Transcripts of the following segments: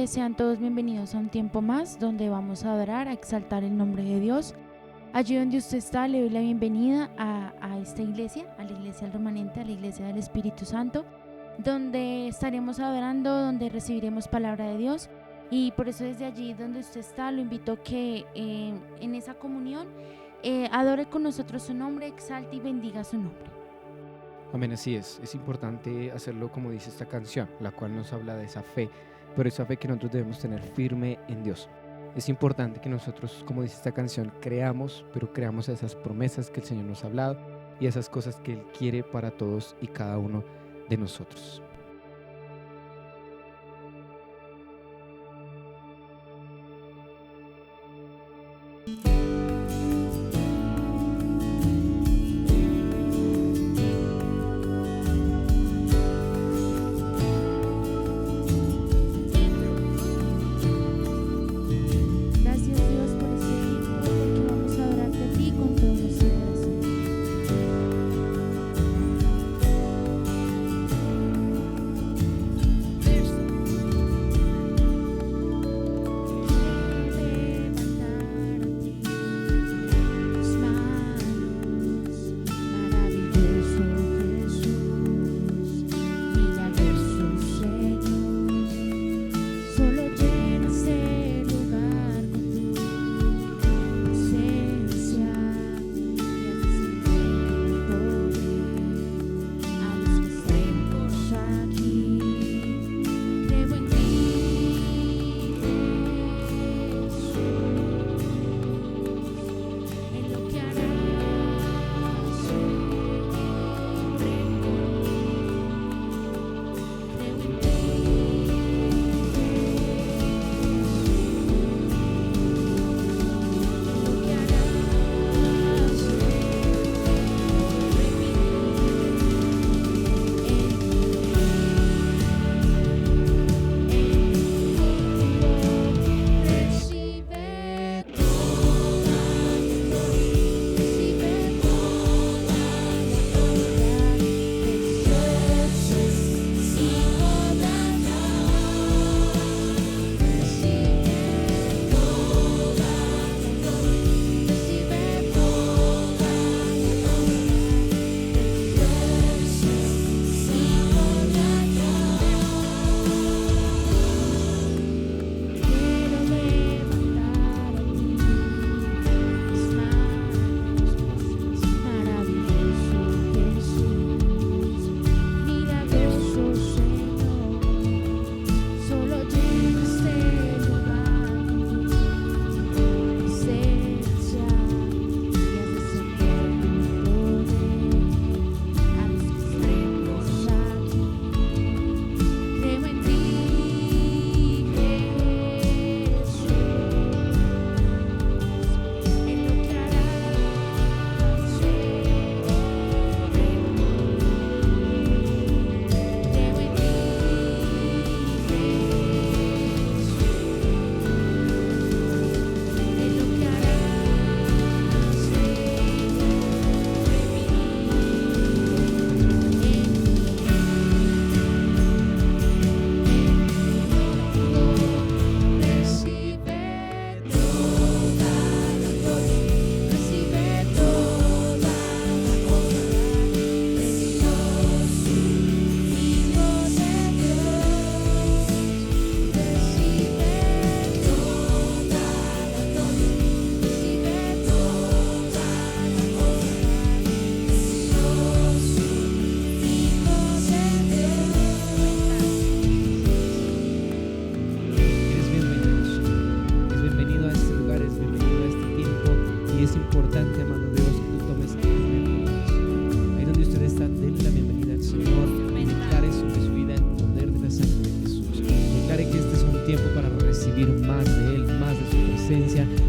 Sean todos bienvenidos a un tiempo más donde vamos a adorar, a exaltar el nombre de Dios. Allí donde usted está, le doy la bienvenida a esta iglesia, a la iglesia del remanente, a la iglesia del Espíritu Santo, donde estaremos adorando, donde recibiremos palabra de Dios. Y por eso desde allí donde usted está, lo invito a que en esa comunión adore con nosotros su nombre, exalte y bendiga su nombre. Amén, así es. Es importante hacerlo como dice esta canción, la cual nos habla de esa fe, pero esa fe que nosotros debemos tener firme en Dios. Es importante que nosotros, como dice esta canción, creamos, pero creamos a esas promesas que el Señor nos ha hablado y a esas cosas que Él quiere para todos y cada uno de nosotros.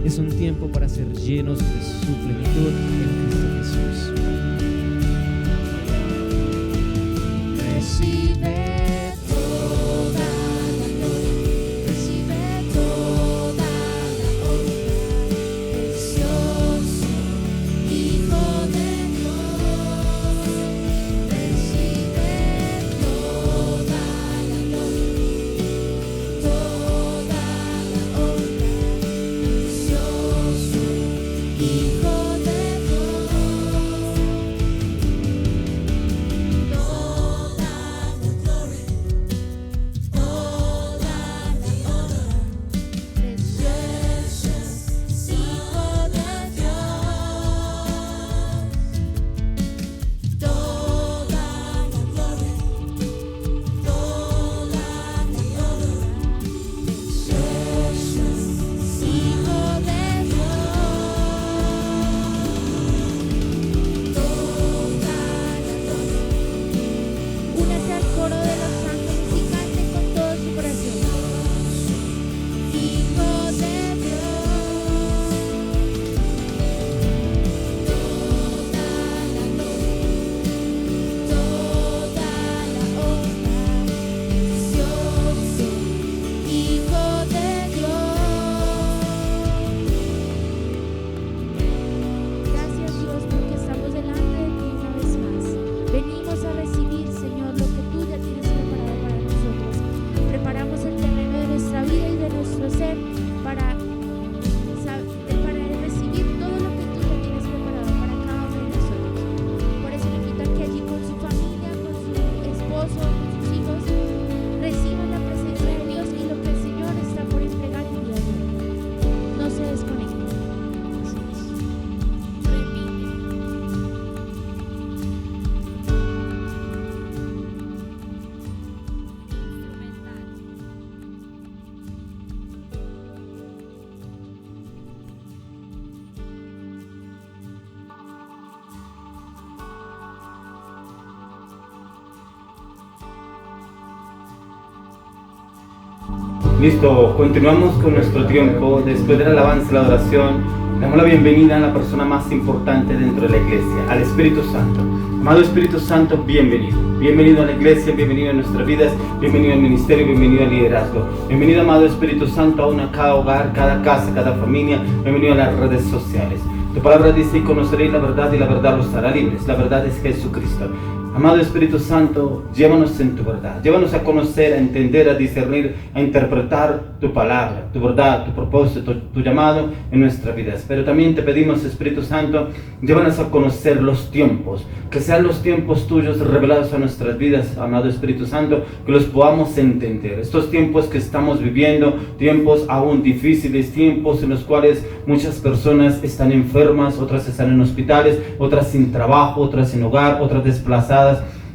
Es un tiempo para ser llenos de su plenitud en Cristo Jesús. Recibe toda la gloria, recibe toda la honra, precioso Hijo de Dios. Recibe toda la gloria, Listo, continuamos con nuestro tiempo. Después de la alabanza y la adoración, damos la bienvenida a la persona más importante dentro de la iglesia, al Espíritu Santo. Amado Espíritu Santo, bienvenido. Bienvenido a la iglesia, bienvenido a nuestras vidas, bienvenido al ministerio, bienvenido al liderazgo. Bienvenido, amado Espíritu Santo, aún a cada hogar, cada casa, cada familia. Bienvenido a las redes sociales. Tu palabra dice: y conoceréis la verdad y la verdad los hará libres. La verdad es Jesucristo. Amado Espíritu Santo, llévanos en tu verdad, llévanos a conocer, a entender, a discernir, a interpretar tu palabra, tu verdad, tu propósito, tu llamado en nuestras vidas. Pero también te pedimos, Espíritu Santo, llévanos a conocer los tiempos, que sean los tiempos tuyos revelados a nuestras vidas, amado Espíritu Santo, que los podamos entender. Estos tiempos que estamos viviendo, tiempos aún difíciles, tiempos en los cuales muchas personas están enfermas, otras están en hospitales, otras sin trabajo, otras sin hogar, otras desplazadas.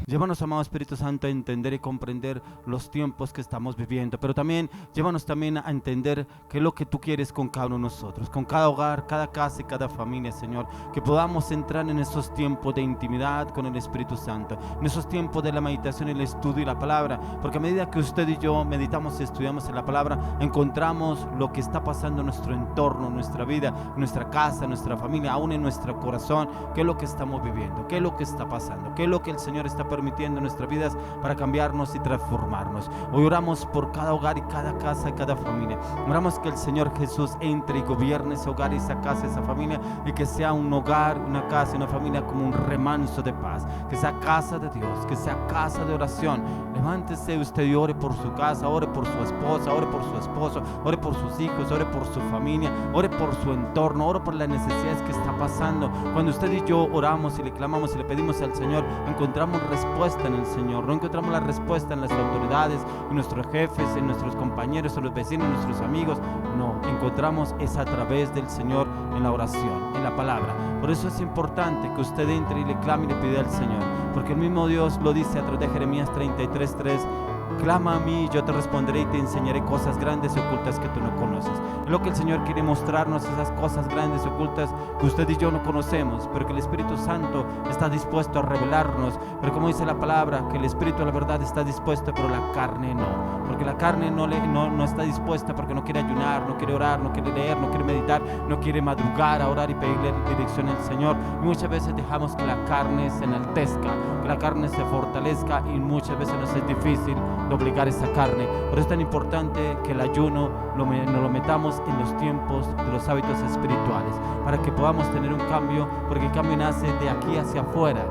Llévanos, amado Espíritu Santo, a entender y comprender los tiempos que estamos viviendo, pero también llévanos también a entender qué es lo que tú quieres con cada uno de nosotros, con cada hogar, cada casa y cada familia, Señor, que podamos entrar en esos tiempos de intimidad con el Espíritu Santo, en esos tiempos de la meditación, el estudio y la palabra, porque a medida que usted y yo meditamos y estudiamos en la palabra, encontramos lo que está pasando en nuestro entorno, en nuestra vida, en nuestra casa, en nuestra familia, aún en nuestro corazón, qué es lo que estamos viviendo, qué es lo que está pasando, qué es lo que el Señor está permitiendo en nuestras vidas para cambiarnos y transformarnos. Hoy oramos por cada hogar y cada casa y cada familia. Oramos que el Señor Jesús entre y gobierne ese hogar y esa casa, esa familia, y que sea un hogar, una casa y una familia como un remanso de paz, que sea casa de Dios, que sea casa de oración. Levántese usted y ore por su casa, ore por su esposa, ore por su esposo, ore por sus hijos, ore por su familia, ore por su entorno, ore por las necesidades que está pasando. Cuando usted y yo oramos y le clamamos y le pedimos al Señor, encontramos respuesta en el Señor, no encontramos la respuesta en las autoridades, en nuestros jefes, en nuestros compañeros, en los vecinos, en nuestros amigos. No, encontramos es a través del Señor, en la oración, en la palabra. Por eso es importante que usted entre y le clame y le pida al Señor, porque el mismo Dios lo dice a través de Jeremías 33:3: clama a mí, yo te responderé y te enseñaré cosas grandes y ocultas que tú no conoces. Es lo que el Señor quiere mostrarnos, esas cosas grandes y ocultas que usted y yo no conocemos, pero que el Espíritu Santo está dispuesto a revelarnos. Pero como dice la palabra, que el Espíritu de la verdad está dispuesto, pero la carne no. Porque la carne no está dispuesta, porque no quiere ayunar, no quiere orar, no quiere leer, no quiere meditar, no quiere madrugar a orar y pedirle dirección al Señor. Y muchas veces dejamos que la carne se enaltezca, que la carne se fortalezca, y muchas veces nos es difícil doblegar esa carne. Por eso es tan importante que el ayuno nos lo metamos en los tiempos de los hábitos espirituales, para que podamos tener un cambio, porque el cambio nace de aquí hacia afuera.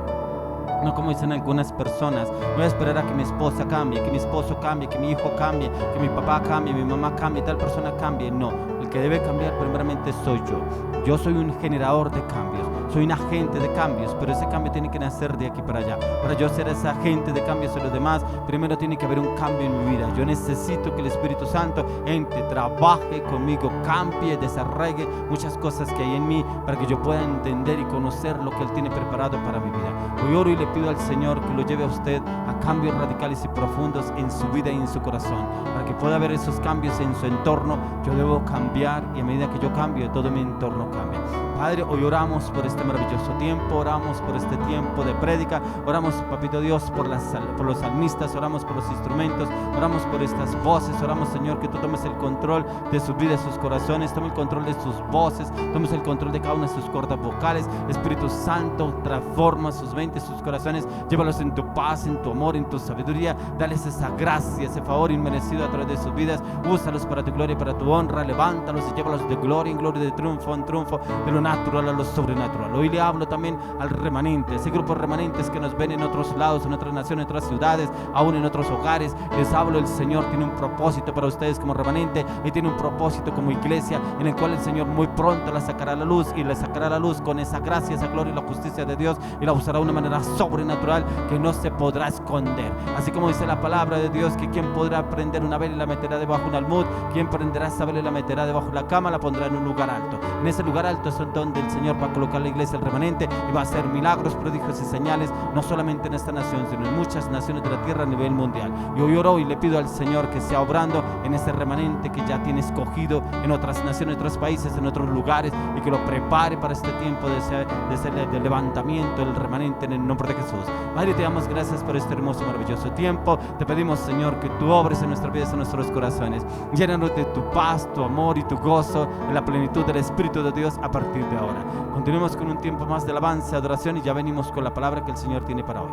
No como dicen algunas personas: voy a esperar a que mi esposa cambie, que mi esposo cambie, que mi hijo cambie, que mi papá cambie, mi mamá cambie, tal persona cambie. No, el que debe cambiar primeramente soy yo. Yo soy un generador de cambios, soy un agente de cambios, pero ese cambio tiene que nacer de aquí para allá. Para yo ser ese agente de cambios en los demás, primero tiene que haber un cambio en mi vida. Yo necesito que el Espíritu Santo entre, trabaje conmigo, cambie, desarraigue muchas cosas que hay en mí, para que yo pueda entender y conocer lo que Él tiene preparado para mi vida. Hoy oro y le pido al Señor que lo lleve a usted a cambios radicales y profundos en su vida y en su corazón, para que pueda haber esos cambios en su entorno. Yo debo cambiar, y a medida que yo cambio, todo mi entorno cambia. Padre, hoy oramos por este maravilloso tiempo, oramos por este tiempo de prédica, oramos, Papito Dios, por los salmistas, oramos por los instrumentos, oramos por estas voces, oramos, Señor, que tú tomes el control de sus vidas, sus corazones, tomes el control de sus voces, tomes el control de cada una de sus cuerdas vocales. Espíritu Santo, transforma sus mentes, sus corazones, llévalos en tu paz, en tu amor, en tu sabiduría, dales esa gracia, ese favor inmerecido a través de sus vidas. Úsalos para tu gloria y para tu honra, levántalos y llévalos de gloria en gloria, de triunfo en triunfo, de lo natural a lo sobrenatural. Hoy le hablo también al remanente, ese grupo de remanentes que nos ven en otros lados, en otras naciones, en otras ciudades, aún en otros hogares. Les hablo: el Señor tiene un propósito para ustedes como remanente, y tiene un propósito como iglesia, en el cual el Señor muy pronto la sacará a la luz, y la sacará a la luz con esa gracia, esa gloria y la justicia de Dios, y la usará de una manera sobrenatural que no se podrá esconder. Así como dice la palabra de Dios, que quien podrá prender una vela y la meterá debajo de un almud, quien prenderá esa vela y la meterá debajo de la cama, la pondrá en un lugar alto. En ese lugar alto es donde el Señor va a colocar la iglesia, el remanente, y va a hacer milagros, prodigios y señales, no solamente en esta nación, sino en muchas naciones de la tierra a nivel mundial. Yo oro y le pido al Señor que sea obrando en este remanente que ya tiene escogido en otras naciones, en otros países, en otros lugares, y que lo prepare para este tiempo de levantamiento del remanente en el nombre de Jesús. Padre, te damos gracias por este hermoso, maravilloso tiempo. Te pedimos, Señor, que tú obres en nuestras vidas, en nuestros corazones, llénanos de tu paz, tu amor y tu gozo en la plenitud del Espíritu de Dios a partir de ahora. Continuemos con un tiempo más de alabanza, adoración, y ya venimos con la palabra que el Señor tiene para hoy.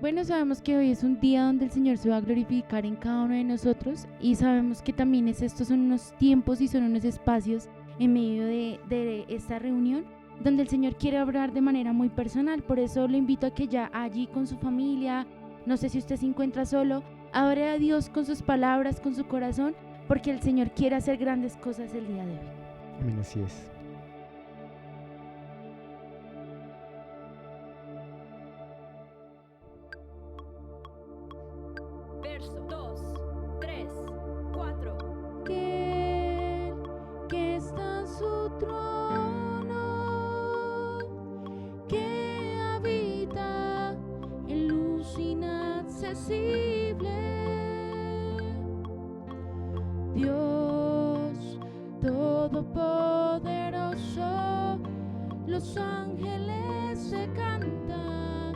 Bueno, sabemos que hoy es un día donde el Señor se va a glorificar en cada uno de nosotros, y sabemos que también estos son unos tiempos y son unos espacios en medio de esta reunión donde el Señor quiere hablar de manera muy personal. Por eso lo invito a que ya allí con su familia, no sé si usted se encuentra solo, adore a Dios con sus palabras, con su corazón, porque el Señor quiere hacer grandes cosas el día de hoy. Amén, así es. Verso 2, 3, 4. Que está en su trono, que habita en luz inaccesible. Dios Todopoderoso, los ángeles se cantan,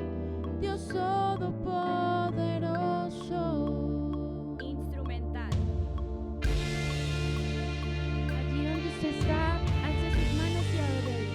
Dios Todopoderoso. Instrumental. Allí donde usted está, alce sus manos y adore a Dios.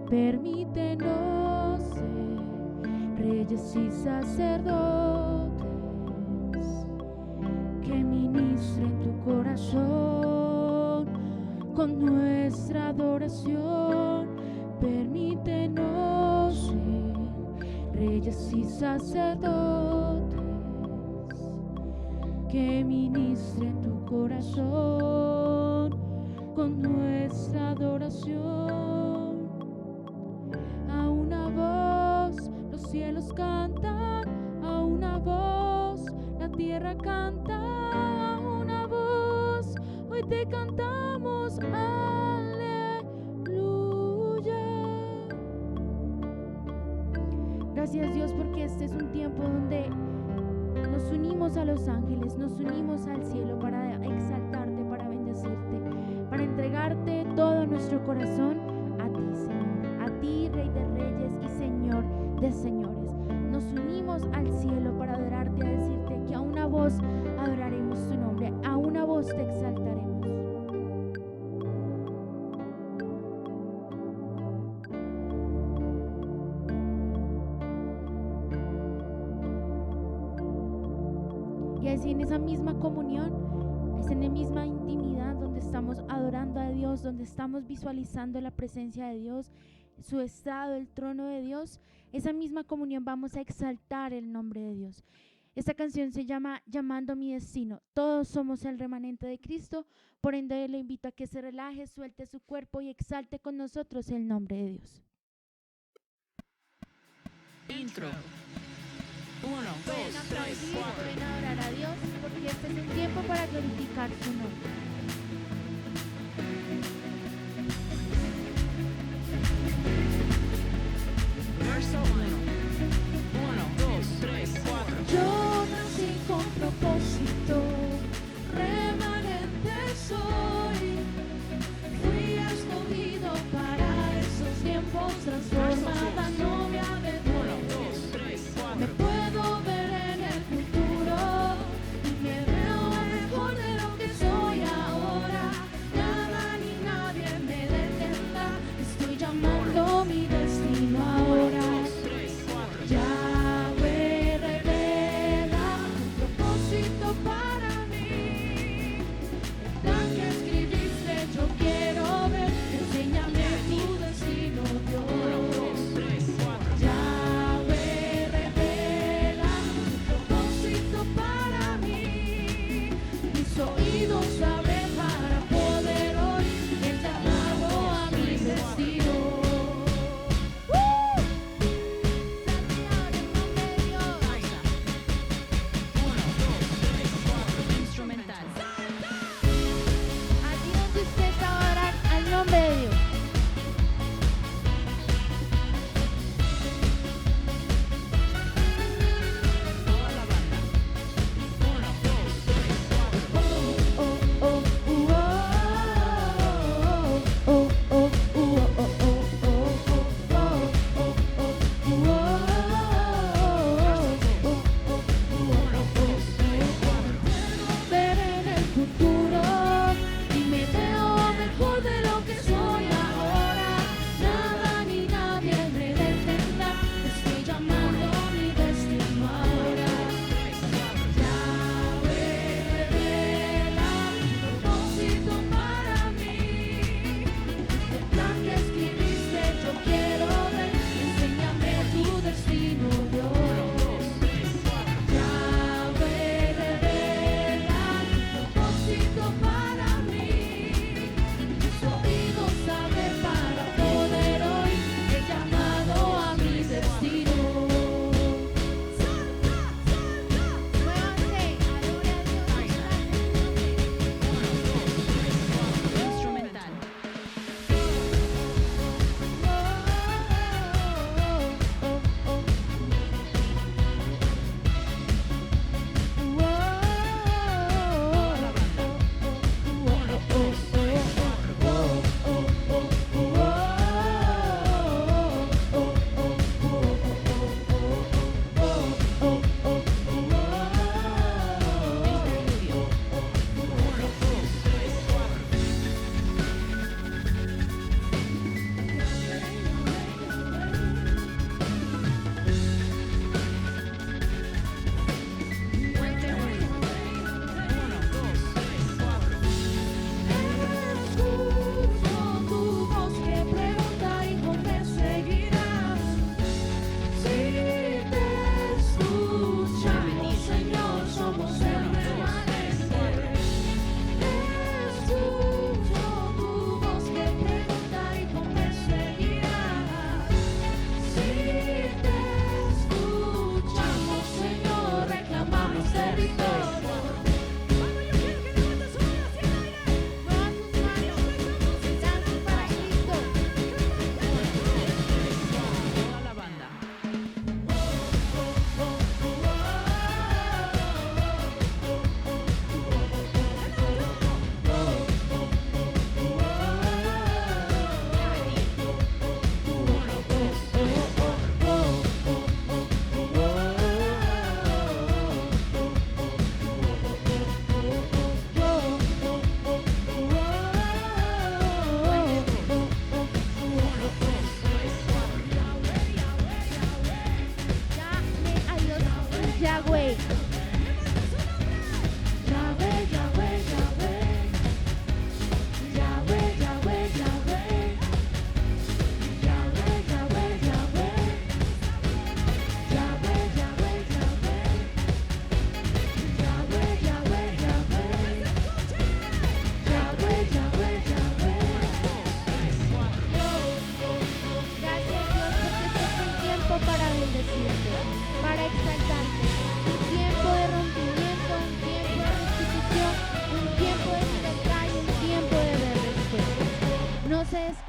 Permítenos ser reyes y sacerdotes que ministren tu corazón con nuestra adoración. Permítenos ser reyes y sacerdotes que ministren tu corazón con nuestra adoración. A una voz los cielos cantan, a una voz la tierra canta, a una voz hoy te cantamos, aleluya. Gracias Dios, porque este es un tiempo donde nos unimos a los ángeles, nos unimos al cielo para exaltarte, para bendecirte, para entregarte todo nuestro corazón a ti, Señor, a ti, Rey de Reyes y Señor de Señores. Nos unimos al cielo para adorarte, a decirte que a una voz adoraremos tu nombre, a una voz te exaltaremos. Y así en esa misma comunión, es en la misma intimidad donde estamos adorando a Dios, donde estamos visualizando la presencia de Dios, su estado, el trono de Dios, esa misma comunión vamos a exaltar el nombre de Dios. Esta canción se llama Llamando mi destino. Todos somos el remanente de Cristo, por ende le invito a que se relaje, suelte su cuerpo y exalte con nosotros el nombre de Dios. Intro. 1, 2, Pueden 3, aplaudir, 4. pueden adorar a Dios, porque este es un tiempo para glorificar su nombre. Verso 1. 1, 2, 3, 4. Yo nací con propósito, remanente soy. Fui escogido para esos tiempos, transformada novia de Dios. 1, 2, 3, Me 4. puedo ver en el futuro y me veo mejor de lo que soy ahora.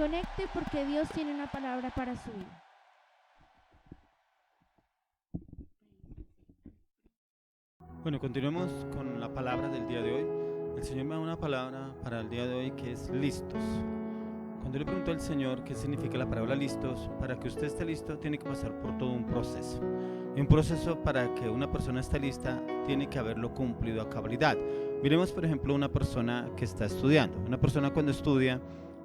conecte porque Dios tiene una palabra para su vida. Bueno, continuemos con la palabra del día de hoy. El Señor me da una palabra para el día de hoy que es listos. Cuando le pregunto al Señor qué significa la palabra listos, para que usted esté listo tiene que pasar por todo un proceso. Y un proceso para que una persona esté lista tiene que haberlo cumplido a cabalidad. Miremos por ejemplo una persona que está estudiando. Una persona cuando estudia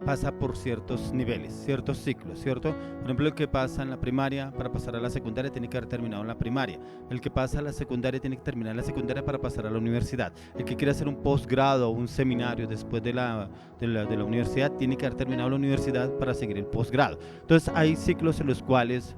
pasa por ciertos niveles, ciertos ciclos, ¿cierto? Por ejemplo, el que pasa en la primaria para pasar a la secundaria tiene que haber terminado en la primaria. El que pasa a la secundaria tiene que terminar la secundaria para pasar a la universidad. El que quiere hacer un posgrado o un seminario después de la universidad tiene que haber terminado la universidad para seguir el posgrado. Entonces hay ciclos en los cuales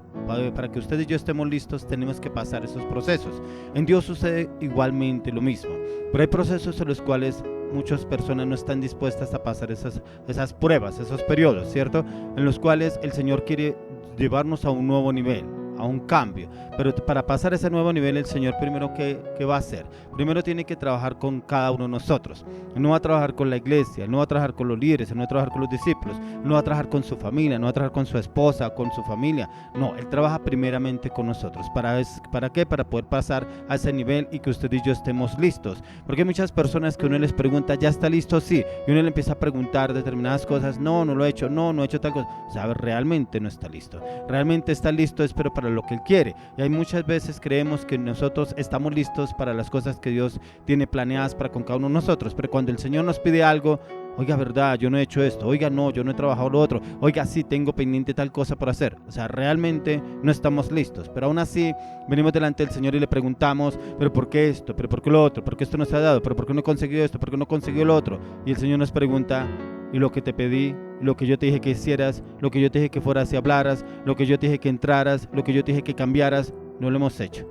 para que usted y yo estemos listos tenemos que pasar esos procesos. En Dios sucede igualmente lo mismo, pero hay procesos en los cuales muchas personas no están dispuestas a pasar esas pruebas, esos periodos, ¿cierto? En los cuales el Señor quiere llevarnos a un nuevo nivel, a un cambio. Pero para pasar ese nuevo nivel, el Señor primero, ¿qué va a hacer? Primero tiene que trabajar con cada uno de nosotros. Él no va a trabajar con la iglesia, Él no va a trabajar con los líderes, Él no va a trabajar con los discípulos, Él no va a trabajar con su familia, no va a trabajar con su esposa, con su familia. No, Él trabaja primeramente con nosotros. ¿Para qué? Para poder pasar a ese nivel y que usted y yo estemos listos. Porque hay muchas personas que uno les pregunta, ¿ya está listo? Sí. Y uno le empieza a preguntar determinadas cosas, no lo he hecho, no he hecho tal cosa. O sea, realmente no está listo. Realmente está listo, es pero para lo que Él quiere. Y hay muchas veces creemos que nosotros estamos listos para las cosas que Dios tiene planeadas para con cada uno de nosotros, pero cuando el Señor nos pide algo, oiga, verdad, yo no he hecho esto, oiga, no, yo no he trabajado lo otro, oiga, sí, tengo pendiente tal cosa por hacer, o sea, realmente no estamos listos, pero aún así venimos delante del Señor y le preguntamos, pero ¿por qué esto? ¿Pero por qué lo otro? ¿Por qué esto no se ha dado? ¿Pero por qué no he conseguido esto? ¿Por qué no he conseguido lo otro? Y el Señor nos pregunta, y lo que te pedí, lo que yo te dije que hicieras, lo que yo te dije que fueras y hablaras, lo que yo te dije que entraras, lo que yo te dije que cambiaras, no lo hemos hecho.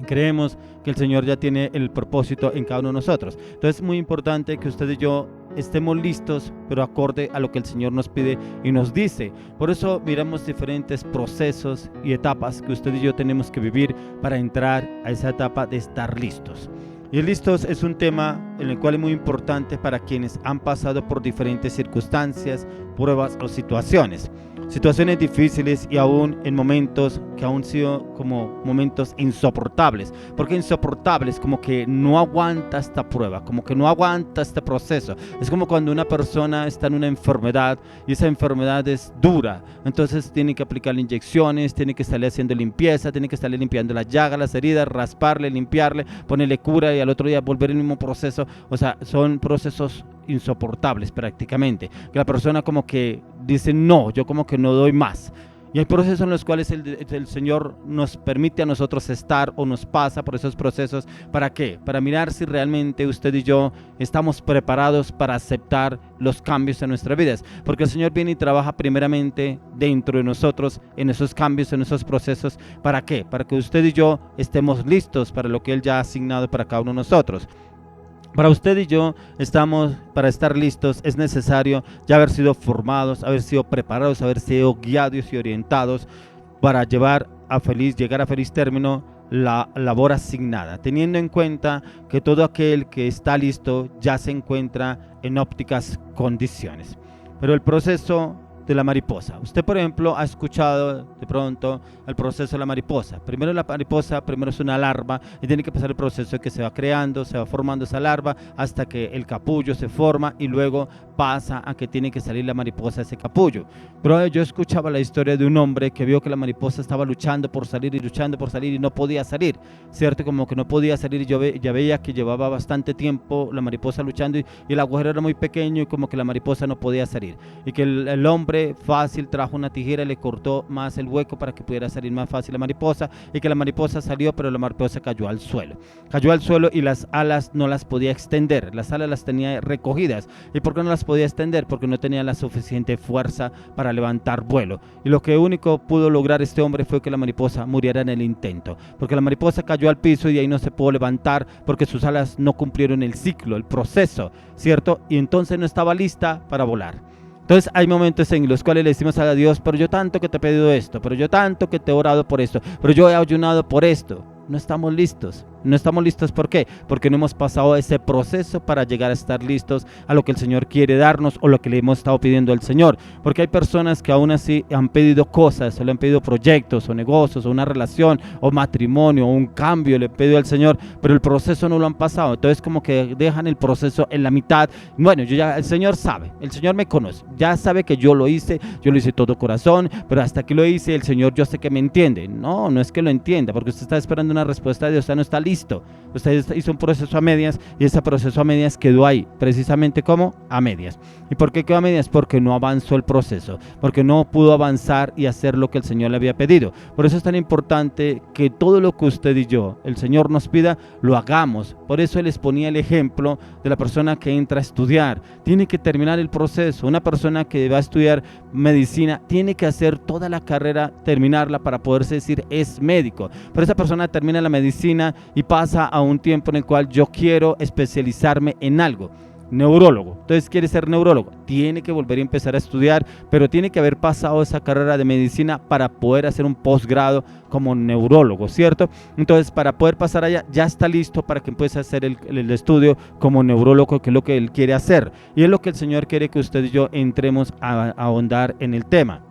Creemos que el Señor ya tiene el propósito en cada uno de nosotros. Entonces es muy importante que usted y yo estemos listos, pero acorde a lo que el Señor nos pide y nos dice. Por eso miramos diferentes procesos y etapas que usted y yo tenemos que vivir para entrar a esa etapa de estar listos. Y el listos es un tema en el cual es muy importante para quienes han pasado por diferentes circunstancias, pruebas o situaciones difíciles y aún en momentos que aún sido como momentos insoportables. Porque insoportables como que no aguanta esta prueba, como que no aguanta este proceso. Es como cuando una persona está en una enfermedad y esa enfermedad es dura, entonces tiene que aplicarle inyecciones, tiene que estarle haciendo limpieza, tiene que estarle limpiando las llagas, las heridas, rasparle, limpiarle, ponerle cura y al otro día volver el mismo proceso. O sea, son procesos insoportables prácticamente, que la persona como que dice no, yo como que no doy más. Y hay procesos en los cuales el Señor nos permite a nosotros estar o nos pasa por esos procesos. ¿Para qué? Para mirar si realmente usted y yo estamos preparados para aceptar los cambios en nuestras vidas. Porque el Señor viene y trabaja primeramente dentro de nosotros en esos cambios, en esos procesos. ¿Para qué? Para que usted y yo estemos listos para lo que Él ya ha asignado para cada uno de nosotros. Para usted y yo para estar listos es necesario ya haber sido formados, haber sido preparados, haber sido guiados y orientados para llegar a feliz término la labor asignada, teniendo en cuenta que todo aquel que está listo ya se encuentra en ópticas condiciones. Pero el proceso de la mariposa. Usted, por ejemplo, ha escuchado de pronto el proceso de la mariposa. Primero la mariposa, es una larva y tiene que pasar el proceso de que se va creando, se va formando esa larva hasta que el capullo se forma y luego pasa a que tiene que salir la mariposa de ese capullo. Pero yo escuchaba la historia de un hombre que vio que la mariposa estaba luchando por salir y no podía salir, ¿cierto? Como que no podía salir y yo ya veía que llevaba bastante tiempo la mariposa luchando y el agujero era muy pequeño y como que la mariposa no podía salir. Y que el hombre fácil trajo una tijera y le cortó más el hueco para que pudiera salir más fácil la mariposa y que la mariposa salió, pero la mariposa cayó al suelo y las alas no las podía extender, las alas las tenía recogidas. ¿Y por qué no las podía extender? Porque no tenía la suficiente fuerza para levantar vuelo. Y lo que único pudo lograr este hombre fue que la mariposa muriera en el intento, porque la mariposa cayó al piso y de ahí no se pudo levantar porque sus alas no cumplieron el ciclo, el proceso, ¿cierto? Y entonces no estaba lista para volar. Entonces hay momentos en los cuales le decimos a Dios, pero yo tanto que te he pedido esto, pero yo tanto que te he orado por esto, pero yo he ayunado por esto. No estamos listos. No estamos listos, ¿por qué? Porque no hemos pasado ese proceso para llegar a estar listos a lo que el Señor quiere darnos o lo que le hemos estado pidiendo al Señor. Porque hay personas que aún así han pedido cosas, o le han pedido proyectos, o negocios, o una relación, o matrimonio, o un cambio, le han pedido al Señor, pero el proceso no lo han pasado. Entonces como que dejan el proceso en la mitad. Bueno, el Señor sabe, el Señor me conoce, ya sabe que yo lo hice todo corazón, pero hasta que lo hice, el Señor yo sé que me entiende. No, no es que lo entienda, porque usted está esperando una respuesta de Dios, usted no está listo. Usted hizo un proceso a medias y ese proceso a medias quedó ahí, precisamente como a medias. ¿Y por qué quedó a medias? Porque no avanzó el proceso, porque no pudo avanzar y hacer lo que el Señor le había pedido. Por eso es tan importante que todo lo que usted y yo, el Señor nos pida, lo hagamos. Por eso les ponía el ejemplo de la persona que entra a estudiar. Tiene que terminar el proceso. Una persona que va a estudiar medicina tiene que hacer toda la carrera, terminarla para poderse decir es médico. Pero esa persona termina la medicina y pasa a un tiempo en el cual yo quiero especializarme en algo. Neurólogo, entonces quiere ser neurólogo, tiene que volver a empezar a estudiar, pero tiene que haber pasado esa carrera de medicina para poder hacer un posgrado como neurólogo, ¿cierto? Entonces para poder pasar allá ya está listo para que empiece a hacer el estudio como neurólogo, que es lo que él quiere hacer, y es lo que el Señor quiere que usted y yo entremos a ahondar en el tema.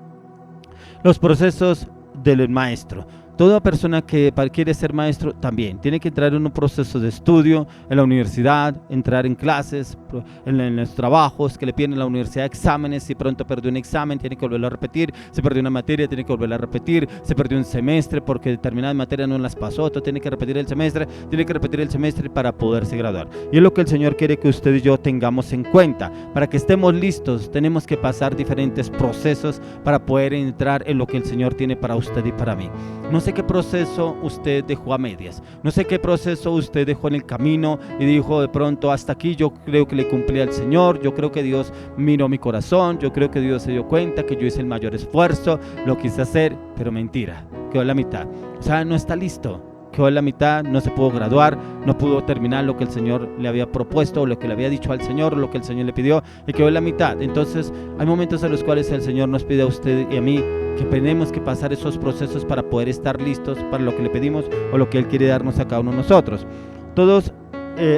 Los procesos del maestro. Toda persona que quiere ser maestro también tiene que entrar en un proceso de estudio en la universidad, entrar en clases, en los trabajos que le piden en la universidad, exámenes. Si pronto perdió un examen, tiene que volverlo a repetir. Si perdió una materia, tiene que volverla a repetir. Si perdió un semestre porque determinadas materias no las pasó, entonces tiene que repetir el semestre para poderse graduar. Y es lo que el Señor quiere que usted y yo tengamos en cuenta. Para que estemos listos, tenemos que pasar diferentes procesos para poder entrar en lo que el Señor tiene para usted y para mí. No sé qué proceso usted dejó a medias, no sé qué proceso usted dejó en el camino y dijo de pronto hasta aquí yo creo que le cumplí al Señor, yo creo que Dios miró mi corazón, yo creo que Dios se dio cuenta que yo hice el mayor esfuerzo, lo quise hacer, pero mentira, quedó en la mitad, o sea, no está listo. Quedó en la mitad, no se pudo graduar, no pudo terminar lo que el Señor le había propuesto, o lo que le había dicho al Señor, o lo que el Señor le pidió, y quedó en la mitad. Entonces hay momentos en los cuales el Señor nos pide a usted y a mí que tenemos que pasar esos procesos para poder estar listos para lo que le pedimos o lo que Él quiere darnos a cada uno de nosotros. Todos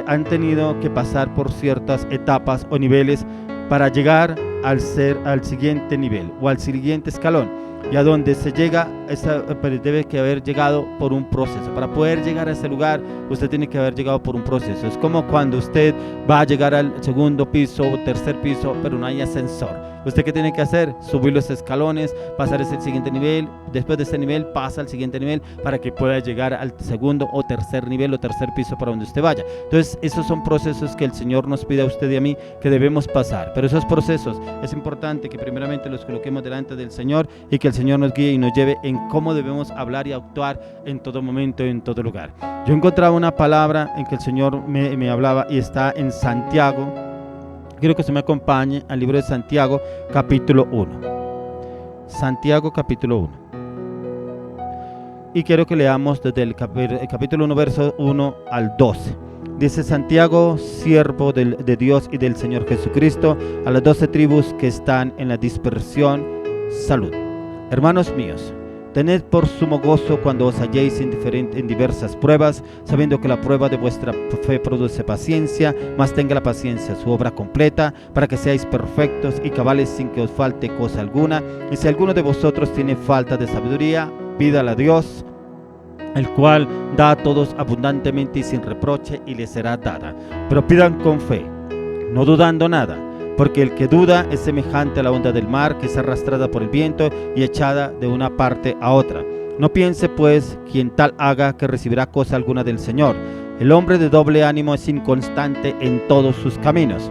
han tenido que pasar por ciertas etapas o niveles para llegar al siguiente nivel o al siguiente escalón. Y a donde se llega, debe que haber llegado por un proceso. Para poder llegar a ese lugar, usted tiene que haber llegado por un proceso. Es como cuando usted va a llegar al segundo piso o tercer piso, pero no hay ascensor. ¿Usted qué tiene que hacer? Subir los escalones, pasar ese siguiente nivel, después de ese nivel pasa al siguiente nivel para que pueda llegar al segundo o tercer nivel o tercer piso para donde usted vaya. Entonces esos son procesos que el Señor nos pide a usted y a mí que debemos pasar, pero esos procesos es importante que primeramente los coloquemos delante del Señor y que el Señor nos guíe y nos lleve en cómo debemos hablar y actuar en todo momento, en todo lugar. Yo encontraba una palabra en que el Señor me hablaba y está en Santiago. Quiero que se me acompañe al libro de Santiago, capítulo 1. Santiago, capítulo 1. Y quiero que leamos desde el capítulo 1, verso 1 al 12. Dice: Santiago, siervo de Dios y del Señor Jesucristo, a las 12 tribus que están en la dispersión, salud. Hermanos míos, tened por sumo gozo cuando os halléis en diversas pruebas, sabiendo que la prueba de vuestra fe produce paciencia, mas tenga la paciencia su obra completa, para que seáis perfectos y cabales sin que os falte cosa alguna. Y si alguno de vosotros tiene falta de sabiduría, pídala a Dios, el cual da a todos abundantemente y sin reproche, y les será dada. Pero pidan con fe, no dudando nada, porque el que duda es semejante a la onda del mar, que es arrastrada por el viento y echada de una parte a otra. No piense pues quien tal haga que recibirá cosa alguna del Señor. El hombre de doble ánimo es inconstante en todos sus caminos.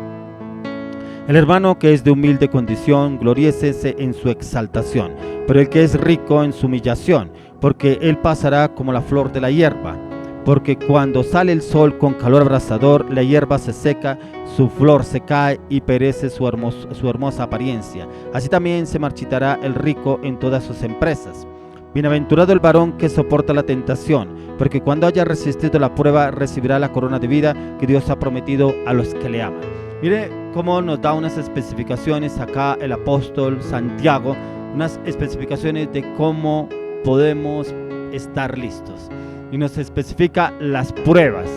El hermano que es de humilde condición, gloríese en su exaltación, pero el que es rico en su humillación, porque él pasará como la flor de la hierba. Porque cuando sale el sol con calor abrasador, la hierba se seca, su flor se cae y perece su hermosa apariencia. Así también se marchitará el rico en todas sus empresas. Bienaventurado el varón que soporta la tentación, porque cuando haya resistido la prueba recibirá la corona de vida que Dios ha prometido a los que le aman. Mire cómo nos da unas especificaciones acá el apóstol Santiago, unas especificaciones de cómo podemos estar listos. y nos especifica las pruebas.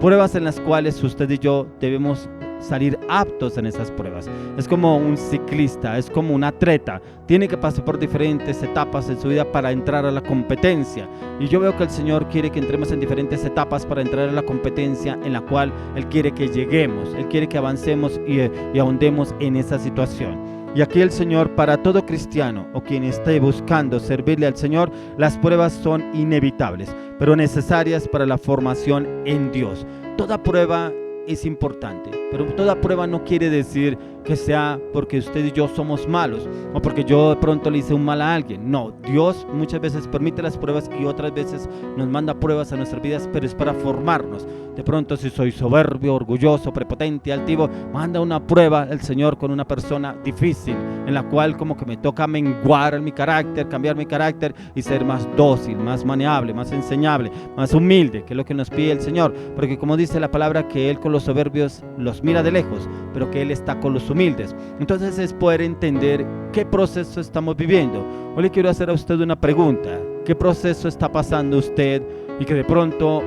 Pruebas en las cuales usted y yo debemos salir aptos en esas pruebas. Es como un ciclista, es como un atleta, tiene que pasar por diferentes etapas en su vida para entrar a la competencia, y yo veo que el Señor quiere que entremos en diferentes etapas para entrar a la competencia en la cual Él quiere que lleguemos, Él quiere que avancemos y ahondemos en esa situación. Y aquí el Señor, para todo cristiano o quien esté buscando servirle al Señor, las pruebas son inevitables, pero necesarias para la formación en Dios. Toda prueba es importante, pero toda prueba no quiere decir que sea porque usted y yo somos malos o porque yo de pronto le hice un mal a alguien. No, Dios muchas veces permite las pruebas y otras veces nos manda pruebas a nuestras vidas, pero es para formarnos. De pronto, si soy soberbio, orgulloso, prepotente, altivo, manda una prueba el Señor con una persona difícil, en la cual como que me toca menguar mi carácter, cambiar mi carácter y ser más dócil, más maneable, más enseñable, más humilde, que es lo que nos pide el Señor. Porque como dice la palabra, que Él con los soberbios los mira de lejos, pero que Él está con los humildes. Entonces es poder entender qué proceso estamos viviendo. Hoy le quiero hacer a usted una pregunta: ¿qué proceso está pasando usted y que de pronto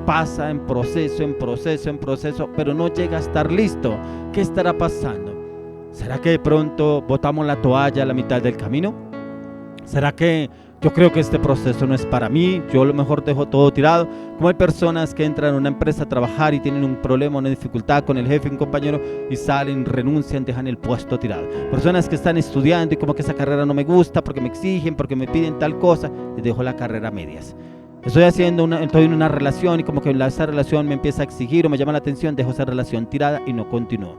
pasa en proceso, pero no llega a estar listo? ¿Qué estará pasando? ¿Será que de pronto botamos la toalla a la mitad del camino? ¿Será que yo creo que este proceso no es para mí, yo a lo mejor dejo todo tirado? Como hay personas que entran a una empresa a trabajar y tienen un problema, una dificultad con el jefe, un compañero, y salen, renuncian, dejan el puesto tirado. Personas que están estudiando y como que esa carrera no me gusta porque me exigen, porque me piden tal cosa, y dejo la carrera a medias. Estoy en una relación y como que esa relación me empieza a exigir o me llama la atención, dejo esa relación tirada y no continúo.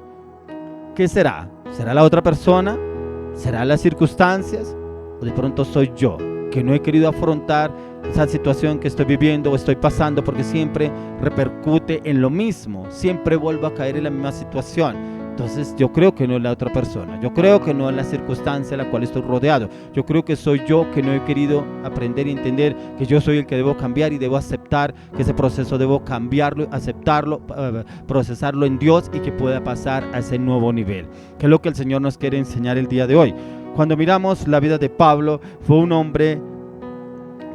¿Qué será? ¿Será la otra persona? ¿Será las circunstancias? ¿O de pronto soy yo, que no he querido afrontar esa situación que estoy viviendo o estoy pasando, porque siempre repercute en lo mismo, siempre vuelvo a caer en la misma situación? Entonces yo creo que no es la otra persona, yo creo que no es la circunstancia en la cual estoy rodeado, yo creo que soy yo que no he querido aprender y entender que yo soy el que debo cambiar y debo aceptar que ese proceso debo cambiarlo, aceptarlo, procesarlo en Dios y que pueda pasar a ese nuevo nivel, que es lo que el Señor nos quiere enseñar el día de hoy. Cuando miramos la vida de Pablo, fue un hombre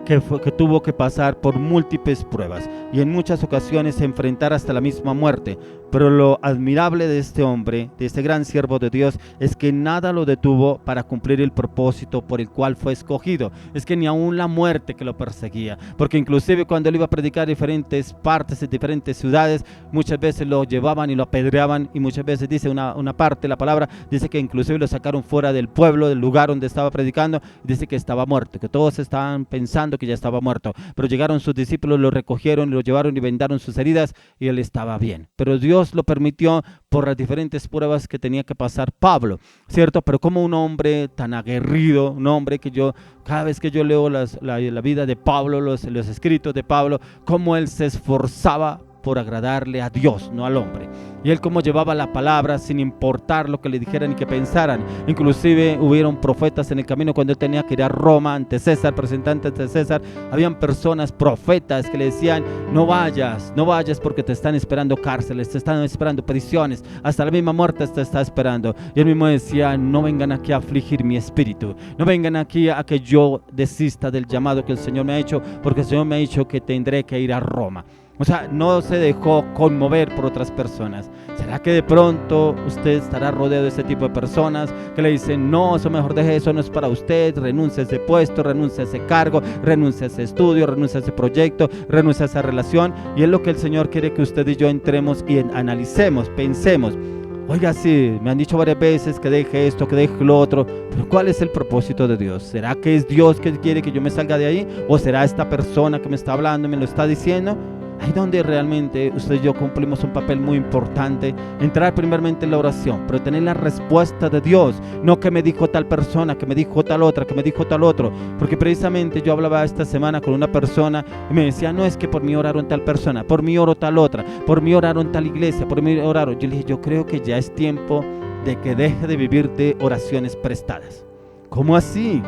que tuvo que pasar por múltiples pruebas y en muchas ocasiones enfrentar hasta la misma muerte. Pero lo admirable de este hombre, de este gran siervo de Dios, es que nada lo detuvo para cumplir el propósito por el cual fue escogido. Es que ni aún la muerte que lo perseguía, porque inclusive cuando él iba a predicar en diferentes partes, en diferentes ciudades, muchas veces lo llevaban y lo apedreaban, y muchas veces dice una parte de la palabra, dice que inclusive lo sacaron fuera del pueblo, del lugar donde estaba predicando, y dice que estaba muerto, que todos estaban pensando que ya estaba muerto, pero llegaron sus discípulos, lo recogieron, lo llevaron y vendaron sus heridas y él estaba bien. Pero Dios lo permitió por las diferentes pruebas que tenía que pasar Pablo, ¿cierto? Pero como un hombre tan aguerrido, un hombre que cada vez que yo leo la vida de Pablo, los escritos de Pablo, cómo él se esforzaba por agradarle a Dios, no al hombre. Y él como llevaba la palabra sin importar lo que le dijeran y que pensaran. Inclusive hubieron profetas en el camino cuando él tenía que ir a Roma ante César, presentante ante César. Habían personas, profetas, que le decían: no vayas porque te están esperando cárceles, te están esperando prisiones, hasta la misma muerte te está esperando. Y él mismo decía: no vengan aquí a afligir mi espíritu, no vengan aquí a que yo desista del llamado que el Señor me ha hecho, porque el Señor me ha dicho que tendré que ir a Roma. O sea, no se dejó conmover por otras personas. ¿Será que de pronto usted estará rodeado de ese tipo de personas que le dicen: no, eso mejor deje, eso no es para usted, renuncia a ese puesto, renuncia a ese cargo, renuncia a ese estudio, renuncia a ese proyecto, renuncia a esa relación? Y es lo que el Señor quiere que usted y yo entremos y analicemos, pensemos. Oiga, sí, me han dicho varias veces que deje esto, que deje lo otro, pero ¿cuál es el propósito de Dios? ¿Será que es Dios que quiere que yo me salga de ahí? ¿O será esta persona que me está hablando y me lo está diciendo? Ahí donde realmente usted y yo cumplimos un papel muy importante, entrar primeramente en la oración, pero tener la respuesta de Dios, no que me dijo tal persona, que me dijo tal otra, que me dijo tal otro, porque precisamente yo hablaba esta semana con una persona y me decía: no, es que por mí oraron tal persona, por mí oró tal otra, por mí oraron tal iglesia, por mí oraron. Yo le dije: yo creo que ya es tiempo de que deje de vivir de oraciones prestadas. ¿Cómo así?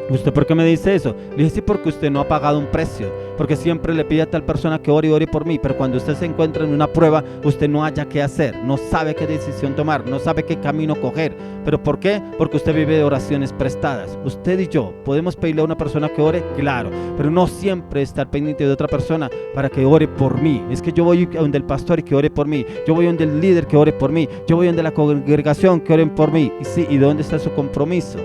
¿Usted por qué me dice eso? Le dije: sí, porque usted no ha pagado un precio. porque siempre le pide a tal persona que ore y ore por mí, pero cuando usted se encuentra en una prueba, usted no haya qué hacer, no sabe qué decisión tomar, no sabe qué camino coger. ¿Pero por qué? Porque usted vive de oraciones prestadas. Usted y yo podemos pedirle a una persona que ore, claro, pero no siempre estar pendiente de otra persona para que ore por mí. Es que yo voy donde el pastor y que ore por mí, yo voy donde el líder que ore por mí, yo voy donde la congregación que oren por mí. Y sí, ¿y dónde está su compromiso?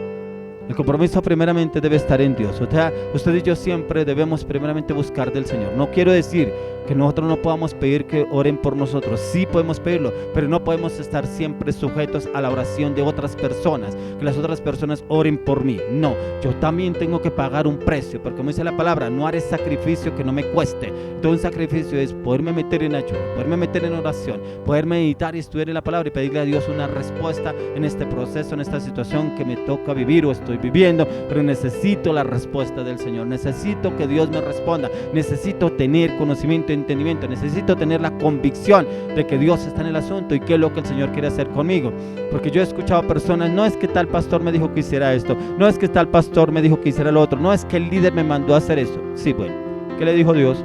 El compromiso primeramente debe estar en Dios. O sea, usted y yo siempre debemos primeramente buscar del Señor. No quiero decir que nosotros no podamos pedir que oren por nosotros. Sí podemos pedirlo, pero no podemos estar siempre sujetos a la oración de otras personas, que las otras personas oren por mí. No, yo también tengo que pagar un precio, porque como dice la palabra, no haré sacrificio que no me cueste. Todo un sacrificio es poderme meter en ayuno, poderme meter en oración, poder meditar y estudiar en la palabra y pedirle a Dios una respuesta en este proceso, en esta situación que me toca vivir o estoy viviendo, pero necesito la respuesta del Señor, necesito que Dios me responda, necesito tener conocimiento, entendimiento, necesito tener la convicción de que Dios está en el asunto y qué es lo que el Señor quiere hacer conmigo. Porque yo he escuchado personas, no es que tal pastor me dijo que hiciera esto, no es que tal pastor me dijo que hiciera lo otro, no es que el líder me mandó a hacer eso. Sí, bueno, ¿qué le dijo Dios?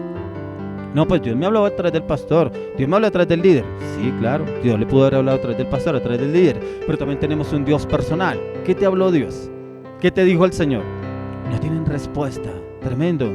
No, pues Dios me habló a través del pastor, Dios me habló a través del líder. Sí, claro, Dios le pudo haber hablado a través del pastor, a través del líder, pero también tenemos un Dios personal. ¿Qué te habló Dios? ¿Qué te dijo el Señor? No tienen respuesta. Tremendo.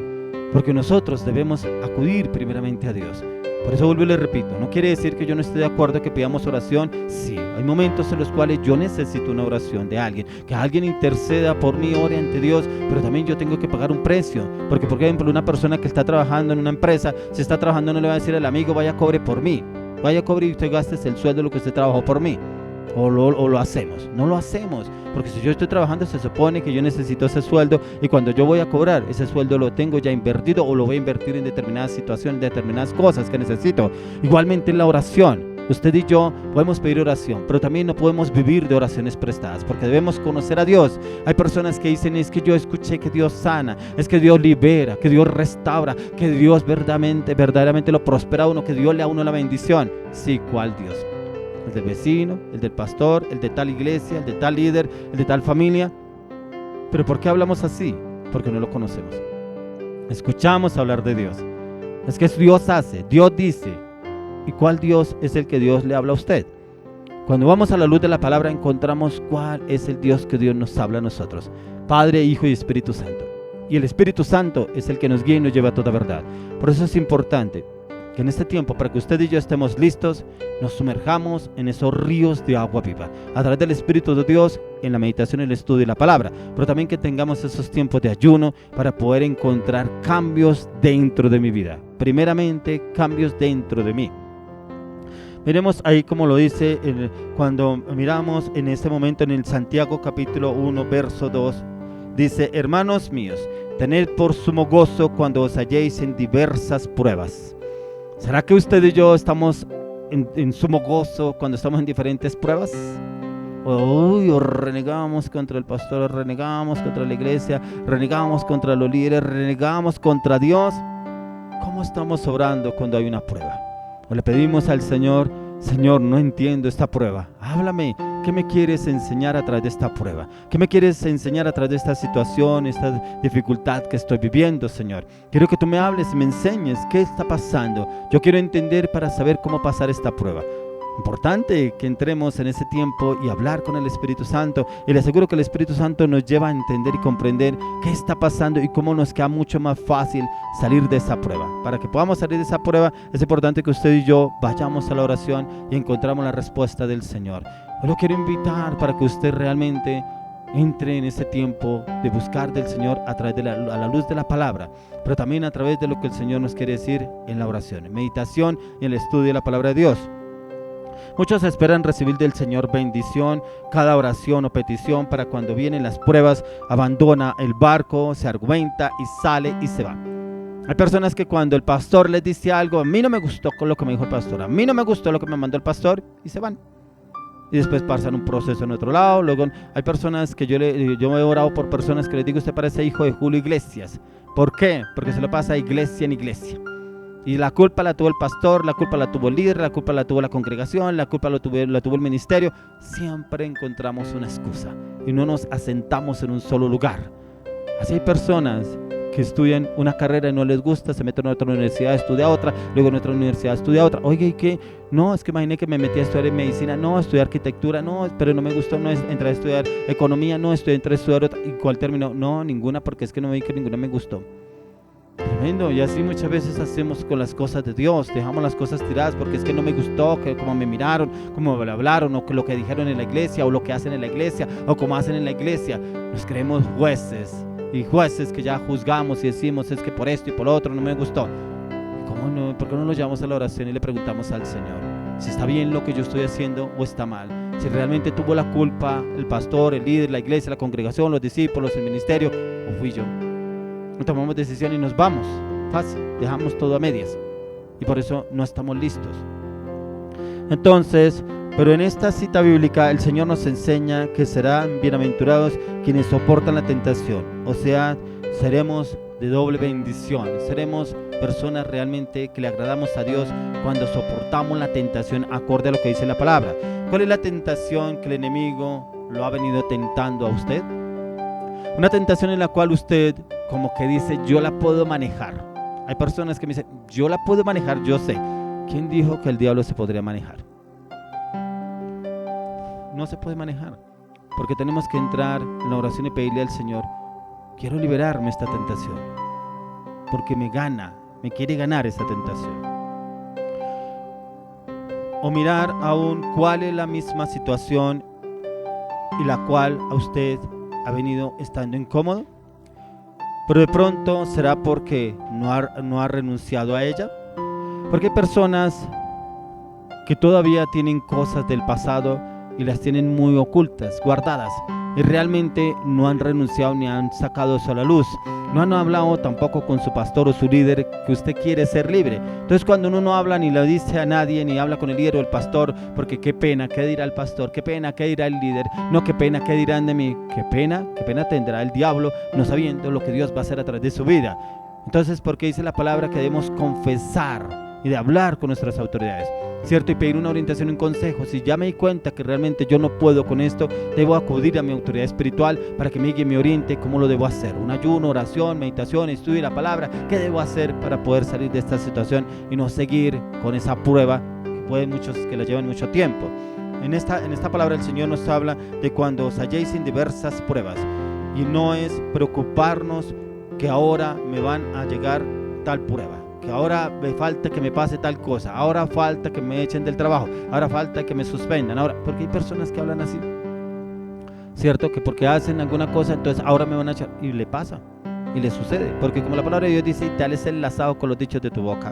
Porque nosotros debemos acudir primeramente a Dios. Por eso vuelvo y le repito, no quiere decir que yo no esté de acuerdo que pidamos oración. Sí, hay momentos en los cuales yo necesito una oración de alguien, que alguien interceda por mí, ore ante Dios, pero también yo tengo que pagar un precio. Porque, por ejemplo, una persona que está trabajando en una empresa, si está trabajando no le va a decir al amigo, vaya cobre por mí, vaya cobre y usted gaste el sueldo de lo que usted trabajó por mí. O lo hacemos, no lo hacemos, porque si yo estoy trabajando se supone que yo necesito ese sueldo y cuando yo voy a cobrar ese sueldo lo tengo ya invertido o lo voy a invertir en determinadas situaciones, determinadas cosas que necesito. Igualmente en la oración, usted y yo podemos pedir oración, pero también no podemos vivir de oraciones prestadas, porque debemos conocer a Dios. Hay personas que dicen, es que yo escuché que Dios sana, es que Dios libera, que Dios restaura, que Dios verdaderamente lo prospera a uno, que Dios le da a uno la bendición. Sí, ¿cuál Dios? El del vecino, el del pastor, el de tal iglesia, el de tal líder, el de tal familia. ¿Pero por qué hablamos así? Porque no lo conocemos. Escuchamos hablar de Dios. Es que Dios hace, Dios dice. ¿Y cuál Dios es el que Dios le habla a usted? Cuando vamos a la luz de la palabra encontramos cuál es el Dios que Dios nos habla a nosotros. Padre, Hijo y Espíritu Santo. Y el Espíritu Santo es el que nos guía y nos lleva a toda verdad. Por eso es importante que en este tiempo, para que usted y yo estemos listos, nos sumerjamos en esos ríos de agua viva, a través del Espíritu de Dios, en la meditación, el estudio y la palabra, pero también que tengamos esos tiempos de ayuno para poder encontrar cambios dentro de mi vida. Primeramente, cambios dentro de mí. Miremos ahí como lo dice cuando miramos en este momento en el Santiago capítulo 1, verso 2, dice, hermanos míos, tened por sumo gozo cuando os halléis en diversas pruebas. ¿Será que usted y yo estamos en sumo gozo cuando estamos en diferentes pruebas? O renegamos contra el pastor, o renegamos contra la iglesia, renegamos contra los líderes, renegamos contra Dios. ¿Cómo estamos obrando cuando hay una prueba? O le pedimos al Señor, Señor, no entiendo esta prueba, háblame. ¿Qué me quieres enseñar a través de esta prueba? ¿Qué me quieres enseñar a través de esta situación, esta dificultad que estoy viviendo, Señor? Quiero que tú me hables y me enseñes qué está pasando. Yo quiero entender para saber cómo pasar esta prueba. Importante que entremos en ese tiempo y hablar con el Espíritu Santo, y le aseguro que el Espíritu Santo nos lleva a entender y comprender qué está pasando y cómo nos queda mucho más fácil salir de esa prueba. Para que podamos salir de esa prueba es importante que usted y yo vayamos a la oración y encontramos la respuesta del Señor. Yo lo quiero invitar para que usted realmente entre en ese tiempo de buscar del Señor a través de a la luz de la palabra, pero también a través de lo que el Señor nos quiere decir en la oración, en meditación y en el estudio de la palabra de Dios. Muchos esperan recibir del Señor bendición, cada oración o petición, para cuando vienen las pruebas, abandona el barco, se argumenta y sale y se va. Hay personas que cuando el pastor les dice algo, a mí no me gustó con lo que me dijo el pastor, a mí no me gustó lo que me mandó el pastor, y se van. Y después pasan un proceso en otro lado. Luego hay personas que yo me he orado por personas que les digo, usted parece hijo de Julio Iglesias. ¿Por qué? Porque se lo pasa iglesia en iglesia. Y la culpa la tuvo el pastor, la culpa la tuvo el líder, la culpa la tuvo la congregación, la culpa la tuvo el ministerio. Siempre encontramos una excusa y no nos asentamos en un solo lugar. Así hay personas que estudian una carrera y no les gusta, se meten a otra universidad, estudia otra, luego en otra universidad estudia otra. Oye, ¿y qué? No, es que imaginé que me metí a estudiar en medicina, no, estudiar arquitectura, no, pero no me gustó, no, entré a estudiar economía, no, entré a estudiar otra. ¿Y cuál terminó? No, ninguna, porque es que no vi que ninguna me gustó. Tremendo, y así muchas veces hacemos con las cosas de Dios, dejamos las cosas tiradas porque es que no me gustó, que como me miraron, como me hablaron, o que lo que dijeron en la iglesia, o lo que hacen en la iglesia, o como hacen en la iglesia. Nos creemos jueces, y jueces que ya juzgamos y decimos, es que por esto y por lo otro no me gustó. ¿Cómo no? ¿Por qué no nos llevamos a la oración y le preguntamos al Señor si está bien lo que yo estoy haciendo o está mal? Si realmente tuvo la culpa el pastor, el líder, la iglesia, la congregación, los discípulos, el ministerio, o fui yo. No tomamos decisión y nos vamos, fácil, dejamos todo a medias y por eso no estamos listos. Entonces, pero en esta cita bíblica el Señor nos enseña que serán bienaventurados quienes soportan la tentación, o sea, seremos de doble bendición, seremos personas realmente que le agradamos a Dios cuando soportamos la tentación acorde a lo que dice la palabra. ¿Cuál es la tentación que el enemigo lo ha venido tentando a usted? Una tentación en la cual usted como que dice, yo la puedo manejar. Hay personas que me dicen, yo la puedo manejar, yo sé. ¿Quién dijo que el diablo se podría manejar? No se puede manejar, porque tenemos que entrar en la oración y pedirle al Señor, quiero liberarme de esta tentación, porque me quiere ganar esta tentación. O mirar aún cuál es la misma situación y la cual a usted ha venido estando incómodo, pero de pronto será porque no ha renunciado a ella, porque hay personas que todavía tienen cosas del pasado y las tienen muy ocultas, guardadas, y realmente no han renunciado ni han sacado eso a la luz. No han hablado tampoco con su pastor o su líder que usted quiere ser libre. Entonces cuando uno no habla ni le dice a nadie, ni habla con el líder o el pastor, porque qué pena, qué dirá el pastor, qué pena, qué dirá el líder, no, qué pena, qué dirán de mí, qué pena tendrá el diablo no sabiendo lo que Dios va a hacer a través de su vida. Entonces, porque dice la palabra que debemos confesar y de hablar con nuestras autoridades, ¿cierto? Y pedir una orientación y un consejo. Si ya me di cuenta que realmente yo no puedo con esto, debo acudir a mi autoridad espiritual para que me guíe y me oriente cómo lo debo hacer. Un ayuno, oración, meditación, estudio de la palabra. ¿Qué debo hacer para poder salir de esta situación y no seguir con esa prueba que pueden muchos que la llevan mucho tiempo? En esta palabra el Señor nos habla de cuando os halléis en diversas pruebas, y no es preocuparnos que ahora me van a llegar tal prueba, que ahora me falta que me pase tal cosa, ahora falta que me echen del trabajo, ahora falta que me suspendan, ahora, porque hay personas que hablan así, ¿cierto? Que porque hacen alguna cosa, entonces ahora me van a echar, y le pasa, y le sucede, porque como la palabra de Dios dice, tal es enlazado con los dichos de tu boca.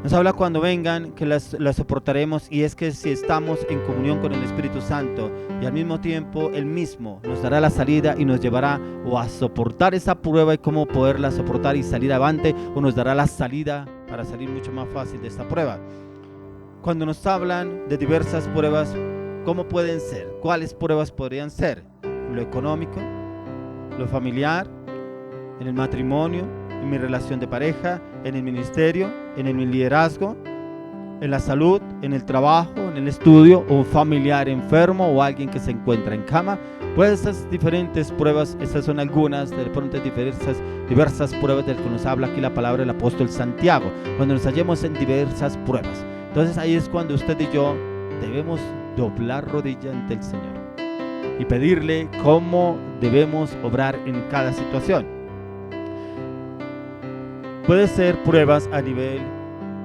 Nos habla cuando vengan que las soportaremos, y es que si estamos en comunión con el Espíritu Santo y al mismo tiempo Él mismo nos dará la salida y nos llevará o a soportar esa prueba y cómo poderla soportar y salir adelante, o nos dará la salida para salir mucho más fácil de esta prueba. Cuando nos hablan de diversas pruebas, ¿cómo pueden ser? ¿Cuáles pruebas podrían ser? Lo económico, lo familiar, en el matrimonio, en mi relación de pareja, en el ministerio, en el liderazgo, en la salud, en el trabajo, en el estudio, o un familiar enfermo o alguien que se encuentra en cama. Pues estas diferentes pruebas, estas son algunas de pronto diversas pruebas de las que nos habla aquí la palabra del apóstol Santiago, cuando nos hallemos en diversas pruebas. Entonces ahí es cuando usted y yo debemos doblar rodilla ante el Señor y pedirle cómo debemos obrar en cada situación. Puede ser pruebas a nivel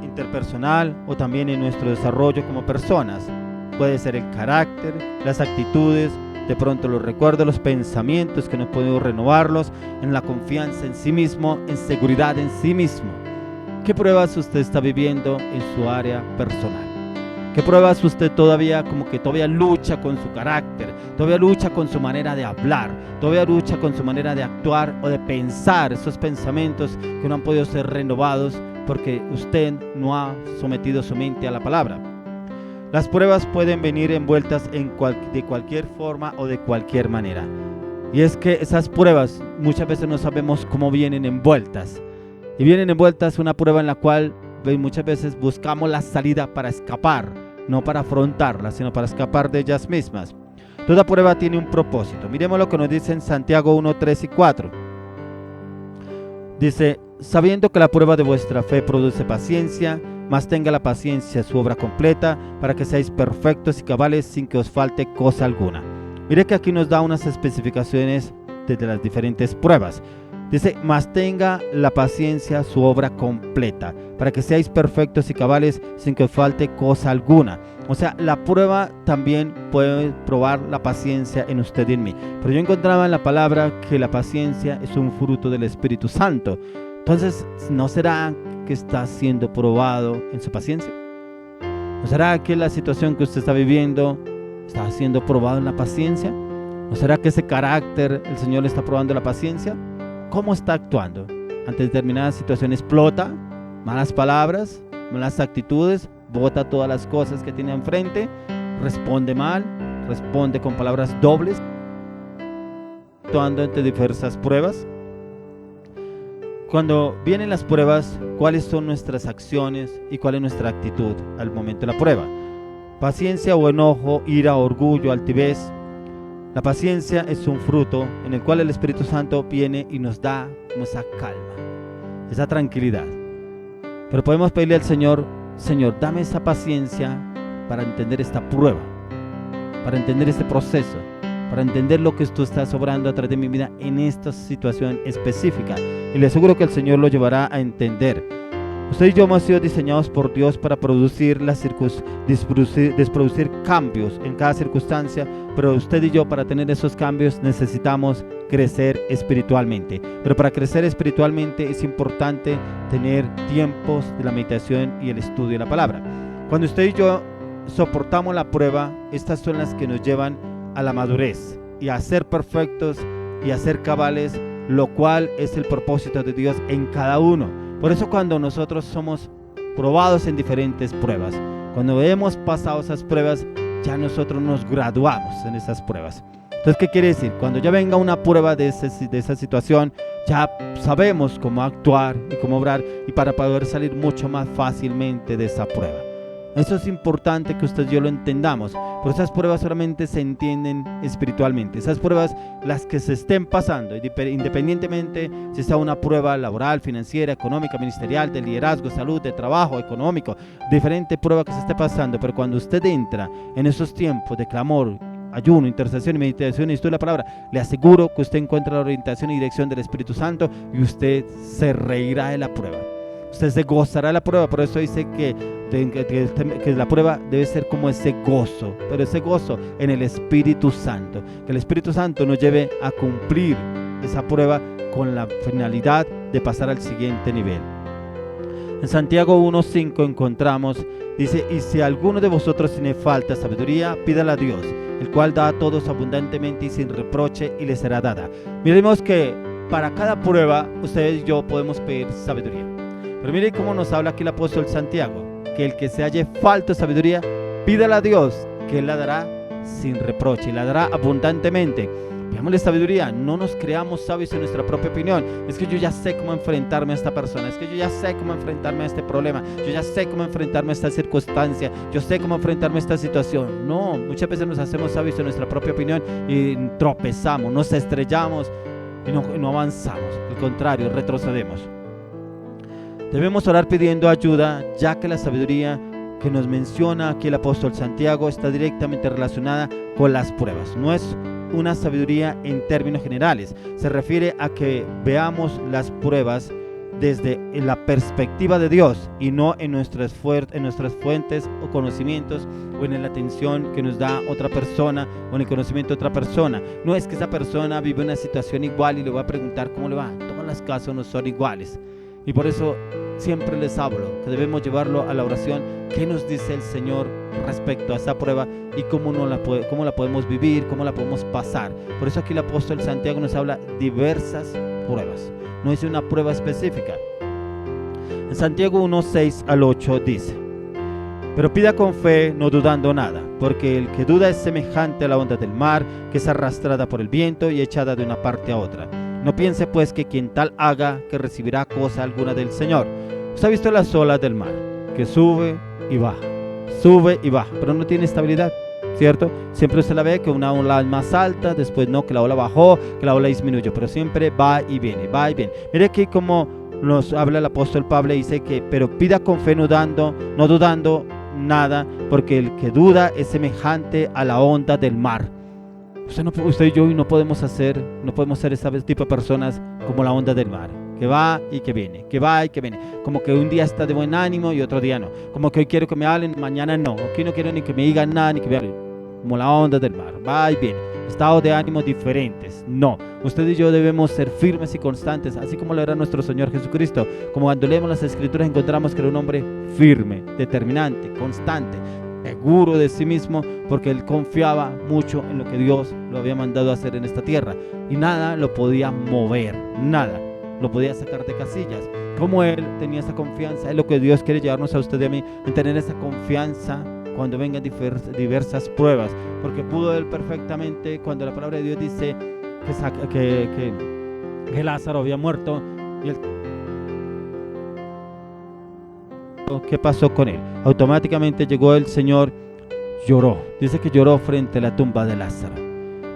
interpersonal o también en nuestro desarrollo como personas. Puede ser el carácter, las actitudes, de pronto los recuerdos, los pensamientos que no podemos renovarlos, en la confianza en sí mismo, en seguridad en sí mismo. ¿Qué pruebas usted está viviendo en su área personal? ¿Qué pruebas usted todavía lucha con su carácter, todavía lucha con su manera de hablar, todavía lucha con su manera de actuar o de pensar, esos pensamientos que no han podido ser renovados porque usted no ha sometido su mente a la palabra? Las pruebas pueden venir envueltas de cualquier forma o de cualquier manera. Y es que esas pruebas muchas veces no sabemos cómo vienen envueltas. Y vienen envueltas una prueba en la cual muchas veces buscamos la salida para escapar, no para afrontarlas, sino para escapar de ellas mismas. Toda prueba tiene un propósito. Miremos lo que nos dice en Santiago 1, 3 y 4. Dice, sabiendo que la prueba de vuestra fe produce paciencia, mas tenga la paciencia su obra completa, para que seáis perfectos y cabales sin que os falte cosa alguna. Mire que aquí nos da unas especificaciones de las diferentes pruebas. Dice, mas tenga la paciencia su obra completa, para que seáis perfectos y cabales sin que os falte cosa alguna. O sea, la prueba también puede probar la paciencia en usted y en mí. Pero yo encontraba en la palabra que la paciencia es un fruto del Espíritu Santo. Entonces, ¿no será que está siendo probado en su paciencia? ¿No será que la situación que usted está viviendo está siendo probado en la paciencia? ¿No será que ese carácter el Señor le está probando la paciencia? ¿Cómo está actuando? Ante determinadas situaciones explota, malas palabras, malas actitudes, bota todas las cosas que tiene enfrente, responde mal, responde con palabras dobles, actuando ante diversas pruebas. Cuando vienen las pruebas, ¿cuáles son nuestras acciones y cuál es nuestra actitud al momento de la prueba? Paciencia o enojo, ira, orgullo, altivez. La paciencia es un fruto en el cual el Espíritu Santo viene y nos da esa calma, esa tranquilidad. Pero podemos pedirle al Señor, Señor, dame esa paciencia para entender esta prueba, para entender este proceso, para entender lo que tú estás obrando a través de mi vida en esta situación específica. Y le aseguro que el Señor lo llevará a entender. Usted y yo hemos sido diseñados por Dios para producir cambios en cada circunstancia, pero usted y yo, para tener esos cambios, necesitamos crecer espiritualmente. Pero para crecer espiritualmente es importante tener tiempos de la meditación y el estudio de la palabra. Cuando usted y yo soportamos la prueba, estas son las que nos llevan a la madurez y a ser perfectos y a ser cabales, lo cual es el propósito de Dios en cada uno. Por eso cuando nosotros somos probados en diferentes pruebas, cuando hemos pasado esas pruebas, ya nosotros nos graduamos en esas pruebas. Entonces, ¿qué quiere decir? Cuando ya venga una prueba de esa situación, ya sabemos cómo actuar y cómo obrar, y para poder salir mucho más fácilmente de esa prueba. Eso es importante que usted y yo lo entendamos. Pero esas pruebas solamente se entienden espiritualmente. Esas pruebas, las que se estén pasando, independientemente si sea una prueba laboral, financiera, económica, ministerial, de liderazgo, salud, de trabajo, económico, diferente prueba que se esté pasando. Pero cuando usted entra en esos tiempos de clamor, ayuno, intercesión y meditación y estudio de la palabra, le aseguro que usted encuentra la orientación y dirección del Espíritu Santo y usted se reirá de la prueba. Usted se gozará de la prueba. Por eso dice que la prueba debe ser como ese gozo, pero ese gozo en el Espíritu Santo, que el Espíritu Santo nos lleve a cumplir esa prueba con la finalidad de pasar al siguiente nivel. En Santiago 1:5 encontramos, dice, y si alguno de vosotros tiene falta de sabiduría, pídala a Dios, el cual da a todos abundantemente y sin reproche, y le será dada. Miremos que para cada prueba ustedes y yo podemos pedir sabiduría. Pero mire cómo nos habla aquí el apóstol Santiago, que el que se halle falta de sabiduría, pídala a Dios, que Él la dará sin reproche y la dará abundantemente. Pidámosle sabiduría, no nos creamos sabios en nuestra propia opinión. Es que yo ya sé cómo enfrentarme a esta persona, es que yo ya sé cómo enfrentarme a este problema, yo ya sé cómo enfrentarme a esta circunstancia, yo sé cómo enfrentarme a esta situación. No, muchas veces nos hacemos sabios en nuestra propia opinión y tropezamos, nos estrellamos y no avanzamos. Al contrario, retrocedemos. Debemos orar pidiendo ayuda, ya que la sabiduría que nos menciona aquí el apóstol Santiago está directamente relacionada con las pruebas. No es una sabiduría en términos generales, se refiere a que veamos las pruebas desde la perspectiva de Dios y no en nuestras fuentes o conocimientos o en la atención que nos da otra persona o en el conocimiento de otra persona. No es que esa persona vive una situación igual y le voy a preguntar cómo le va. Todas las casos no son iguales. Y por eso siempre les hablo que debemos llevarlo a la oración. ¿Qué nos dice el Señor respecto a esa prueba y cómo la podemos vivir, cómo la podemos pasar? Por eso aquí el apóstol Santiago nos habla diversas pruebas. No es una prueba específica. En Santiago 1:6 al 8 dice: pero pida con fe, no dudando nada, porque el que duda es semejante a la onda del mar, que es arrastrada por el viento y echada de una parte a otra. No piense pues que quien tal haga, que recibirá cosa alguna del Señor. Usted ha visto las olas del mar, que sube y baja, pero no tiene estabilidad. ¿cierto? Siempre usted la ve que una ola es más alta, después no, que la ola bajó, que la ola disminuyó, pero siempre va y viene, va y viene. Mire aquí como nos habla el apóstol Pablo, dice que, pero pida con fe no dudando nada, porque el que duda es semejante a la onda del mar. Usted y yo no podemos ser ese tipo de personas como la onda del mar, que va y que viene, que va y que viene, como que un día está de buen ánimo y otro día no, como que hoy quiero que me hablen, mañana no, aquí no quiero ni que me digan nada, ni que me hablen, como la onda del mar, va y viene, estados de ánimo diferentes. No, usted y yo debemos ser firmes y constantes, así como lo era nuestro Señor Jesucristo. Como cuando leemos las Escrituras encontramos que era un hombre firme, determinante, constante, seguro de sí mismo, porque él confiaba mucho en lo que Dios lo había mandado a hacer en esta tierra, y nada lo podía mover, nada lo podía sacar de casillas. Como él tenía esa confianza, es lo que Dios quiere llevarnos a usted y a mí, en tener esa confianza cuando vengan diversas pruebas, porque pudo él perfectamente, cuando la palabra de Dios dice que Lázaro había muerto, y ¿qué pasó con él? Automáticamente llegó el Señor, lloró, dice que lloró frente a la tumba de Lázaro,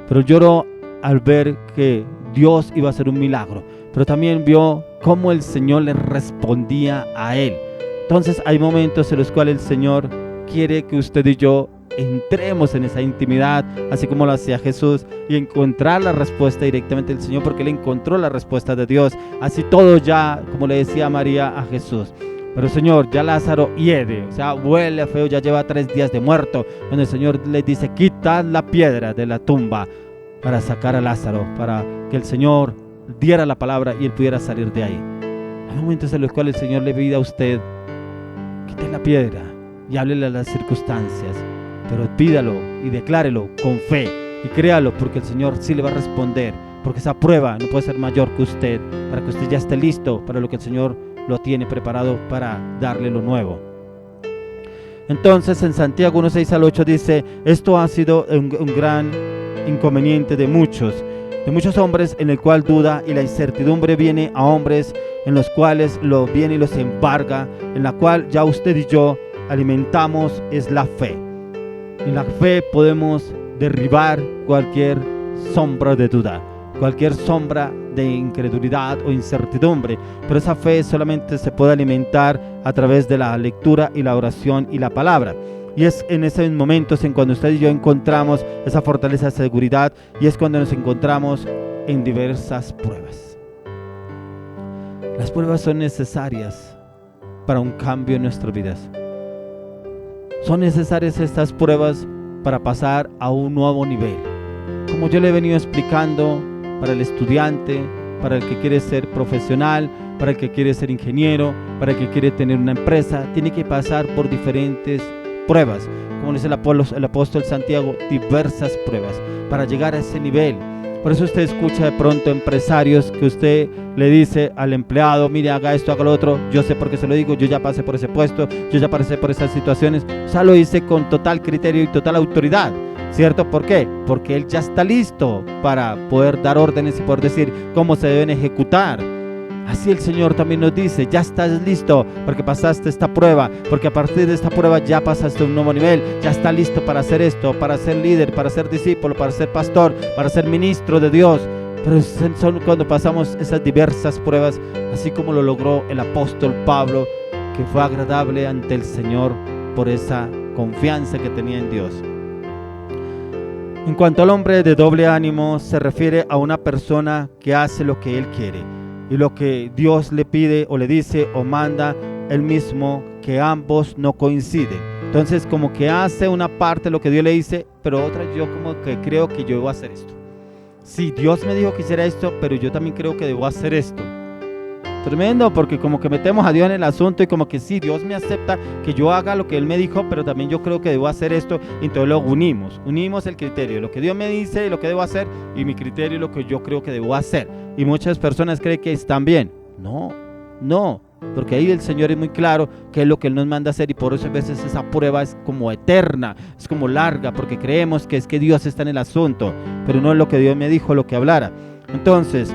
pero lloró al ver que Dios iba a hacer un milagro, pero también vio cómo el Señor le respondía a él. Entonces hay momentos en los cuales el Señor quiere que usted y yo entremos en esa intimidad, así como lo hacía Jesús, y encontrar la respuesta directamente del Señor, porque él encontró la respuesta de Dios. Así todo ya, como le decía María a Jesús, pero Señor, ya Lázaro hiede, o sea, huele feo, ya lleva 3 días de muerto, donde el Señor le dice, quitad la piedra de la tumba para sacar a Lázaro, para que el Señor diera la palabra y él pudiera salir de ahí. Hay momentos en los cuales el Señor le pide a usted, quite la piedra y háblele a las circunstancias, pero pídalo y declárelo con fe y créalo, porque el Señor sí le va a responder, porque esa prueba no puede ser mayor que usted, para que usted ya esté listo para lo que el Señor lo tiene preparado para darle lo nuevo. Entonces en Santiago 1:6 al 8 dice, esto ha sido un gran inconveniente de muchos hombres, en el cual duda y la incertidumbre viene a hombres, en los cuales lo viene y los embarga, en la cual ya usted y yo alimentamos es la fe. En la fe podemos derribar cualquier sombra de duda, cualquier sombra de incredulidad o incertidumbre, pero esa fe solamente se puede alimentar a través de la lectura y la oración y la palabra. Y es en esos momentos en cuando usted y yo encontramos esa fortaleza de seguridad, y es cuando nos encontramos en diversas pruebas. Las pruebas son necesarias para un cambio en nuestras vidas. Son necesarias estas pruebas para pasar a un nuevo nivel. Como yo le he venido explicando, para el estudiante, para el que quiere ser profesional, para el que quiere ser ingeniero, para el que quiere tener una empresa, tiene que pasar por diferentes pruebas, como dice el apóstol Santiago, diversas pruebas para llegar a ese nivel. Por eso usted escucha de pronto empresarios que usted le dice al empleado, mire, haga esto, haga lo otro, yo sé por qué se lo digo, yo ya pasé por ese puesto, yo ya pasé por esas situaciones, o sea, lo hice con total criterio y total autoridad, ¿cierto? ¿Por qué? Porque él ya está listo para poder dar órdenes y poder decir cómo se deben ejecutar. Así el Señor también nos dice, ya estás listo porque pasaste esta prueba, porque a partir de esta prueba ya pasaste a un nuevo nivel, ya está listo para hacer esto, para ser líder, para ser discípulo, para ser pastor, para ser ministro de Dios. Pero son cuando pasamos esas diversas pruebas, así como lo logró el apóstol Pablo, que fue agradable ante el Señor por esa confianza que tenía en Dios. En cuanto al hombre de doble ánimo, se refiere a una persona que hace lo que él quiere y lo que Dios le pide o le dice o manda él mismo, que ambos no coinciden. Entonces como que hace una parte lo que Dios le dice, pero otra yo como que creo que yo debo hacer esto. Sí, Dios me dijo que hiciera esto, pero yo también creo que debo hacer esto. Tremendo, porque como que metemos a Dios en el asunto y como que sí, Dios me acepta que yo haga lo que Él me dijo, pero también yo creo que debo hacer esto, y entonces lo unimos el criterio, lo que Dios me dice y lo que debo hacer, y mi criterio y lo que yo creo que debo hacer. Y muchas personas creen que están bien. No, porque ahí el Señor es muy claro que es lo que Él nos manda hacer, y por eso a veces esa prueba es como eterna, es como larga, porque creemos que es que Dios está en el asunto, pero no es lo que Dios me dijo, lo que hablara. Entonces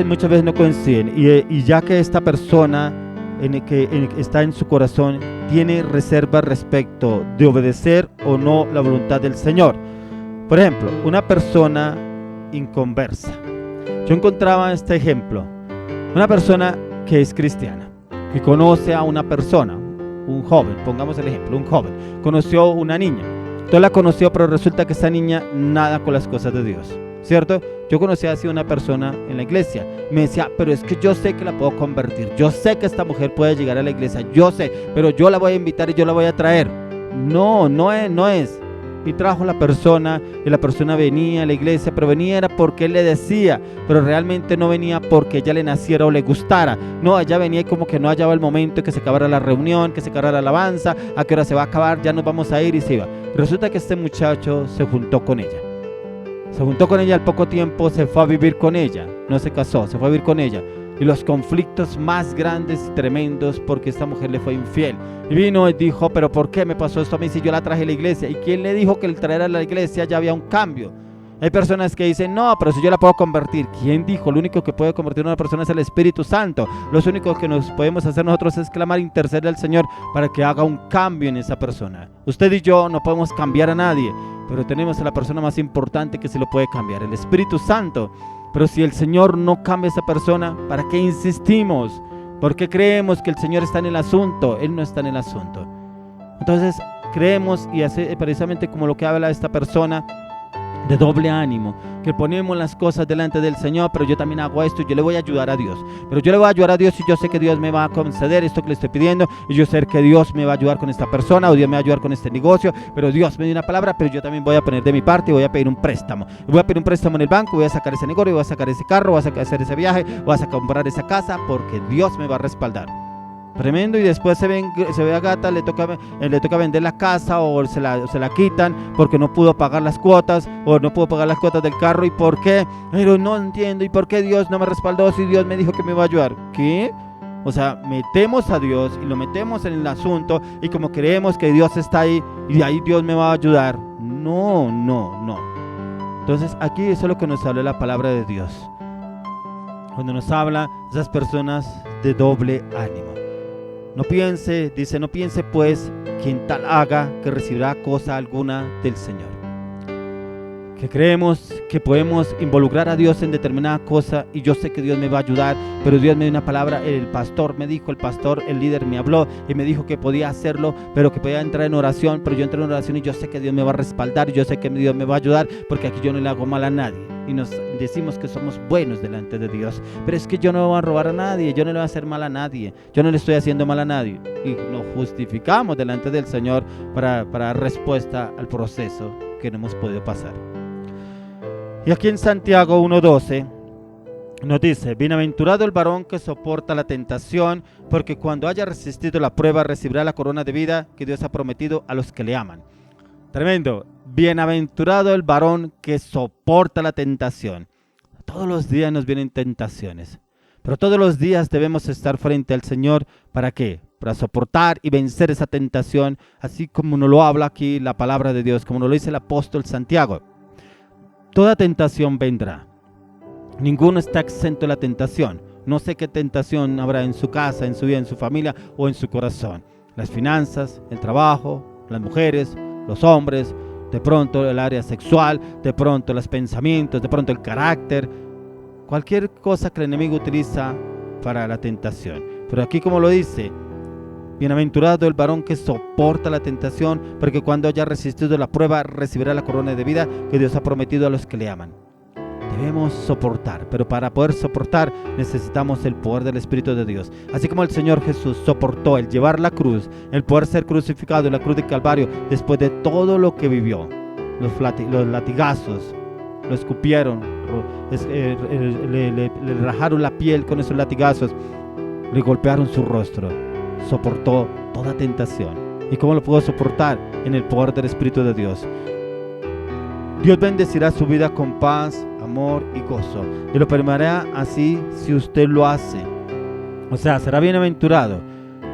muchas veces no coinciden, y ya que esta persona que está en su corazón tiene reservas respecto de obedecer o no la voluntad del Señor. Por ejemplo, una persona inconversa. Yo encontraba este ejemplo. Una persona que es cristiana, que conoce a una persona, un joven, pongamos el ejemplo, un joven, conoció una niña. Entonces la conoció, pero resulta que esa niña nada con las cosas de Dios, ¿cierto? Yo conocí así a una persona en la iglesia. Me decía, pero es que yo sé que la puedo convertir. Yo sé que esta mujer puede llegar a la iglesia. Yo sé, pero yo la voy a invitar y yo la voy a traer. No es. Y trajo la persona, y la persona venía a la iglesia, pero venía era porque él le decía, pero realmente no venía porque ella le naciera o le gustara. No, ella venía y como que no hallaba el momento que se acabara la reunión, que se acabara la alabanza, a qué hora se va a acabar, ya nos vamos a ir, y se iba. Resulta que este muchacho se juntó con ella. Al poco tiempo se fue a vivir con ella, no se casó, se fue a vivir con ella. Y los conflictos más grandes y tremendos porque esta mujer le fue infiel. Y vino y dijo, pero ¿por qué me pasó esto a mí si yo la traje a la iglesia? ¿Y quién le dijo que el traer a la iglesia ya había un cambio? Hay personas que dicen, no, pero si yo la puedo convertir. ¿Quién dijo? Lo único que puede convertir a una persona es el Espíritu Santo. Lo único que nos podemos hacer nosotros es clamar, interceder al Señor para que haga un cambio en esa persona. Usted y yo no podemos cambiar a nadie, pero tenemos a la persona más importante que se lo puede cambiar, el Espíritu Santo. Pero si el Señor no cambia a esa persona, ¿para qué insistimos? ¿Por qué creemos que el Señor está en el asunto? Él no está en el asunto. Entonces creemos, y hace precisamente como lo que habla esta persona, de doble ánimo, que ponemos las cosas delante del Señor, pero yo también hago esto y yo le voy a ayudar a Dios. Pero yo le voy a ayudar a Dios y yo sé que Dios me va a conceder esto que le estoy pidiendo, y yo sé que Dios me va a ayudar con esta persona, o Dios me va a ayudar con este negocio, pero Dios me dio una palabra, pero yo también voy a poner de mi parte y voy a pedir un préstamo. Y voy a pedir un préstamo en el banco, voy a sacar ese negocio, voy a sacar ese carro, voy a hacer ese viaje, voy a comprar esa casa, porque Dios me va a respaldar. Tremendo. Y después se ve a Gata, le toca vender la casa, o se la quitan porque no pudo pagar las cuotas, o no pudo pagar las cuotas del carro. ¿Y por qué? Pero no entiendo. ¿Y por qué Dios no me respaldó si Dios me dijo que me iba a ayudar? ¿Qué? O sea, metemos a Dios y lo metemos en el asunto, y como creemos que Dios está ahí y de ahí Dios me va a ayudar. No. Entonces aquí eso es lo que nos habla la palabra de Dios, cuando nos habla esas personas de doble ánimo. No piense pues quien tal haga que recibirá cosa alguna del Señor. Que creemos que podemos involucrar a Dios en determinada cosa, y yo sé que Dios me va a ayudar, pero Dios me dio una palabra, el pastor me dijo, el líder me habló y me dijo que podía hacerlo, pero que podía entrar en oración, pero yo entré en oración y yo sé que Dios me va a respaldar, y yo sé que Dios me va a ayudar, porque aquí yo no le hago mal a nadie. Y nos decimos que somos buenos delante de Dios, pero es que yo no voy a robar a nadie, yo no le voy a hacer mal a nadie, yo no le estoy haciendo mal a nadie, y nos justificamos delante del Señor para dar respuesta al proceso que no hemos podido pasar. Y aquí en Santiago 1:12 nos dice, bienaventurado el varón que soporta la tentación, porque cuando haya resistido la prueba recibirá la corona de vida que Dios ha prometido a los que le aman. Tremendo. Bienaventurado el varón que soporta la tentación. Todos los días nos vienen tentaciones, pero todos los días debemos estar frente al Señor. ¿Para qué? Para soportar y vencer esa tentación, así como nos lo habla aquí la palabra de Dios, como nos lo dice el apóstol Santiago. Toda tentación vendrá. Ninguno está exento de la tentación. No sé qué tentación habrá en su casa, en su vida, en su familia o en su corazón. Las finanzas, el trabajo, las mujeres, los hombres, de pronto el área sexual, de pronto los pensamientos, de pronto el carácter. Cualquier cosa que el enemigo utiliza para la tentación. Pero aquí como lo dice, bienaventurado el varón que soporta la tentación, porque cuando haya resistido la prueba recibirá la corona de vida que Dios ha prometido a los que le aman. Debemos soportar, pero para poder soportar necesitamos el poder del Espíritu de Dios. Así como el Señor Jesús soportó el llevar la cruz, el poder ser crucificado en la cruz de Calvario, después de todo lo que vivió, los latigazos, lo escupieron, le rajaron la piel con esos latigazos, le golpearon su rostro, soportó toda tentación. ¿Y cómo lo pudo soportar? En el poder del Espíritu de Dios. Dios bendecirá su vida con paz, amor y gozo, y lo permitirá así si usted lo hace. O sea, será bienaventurado,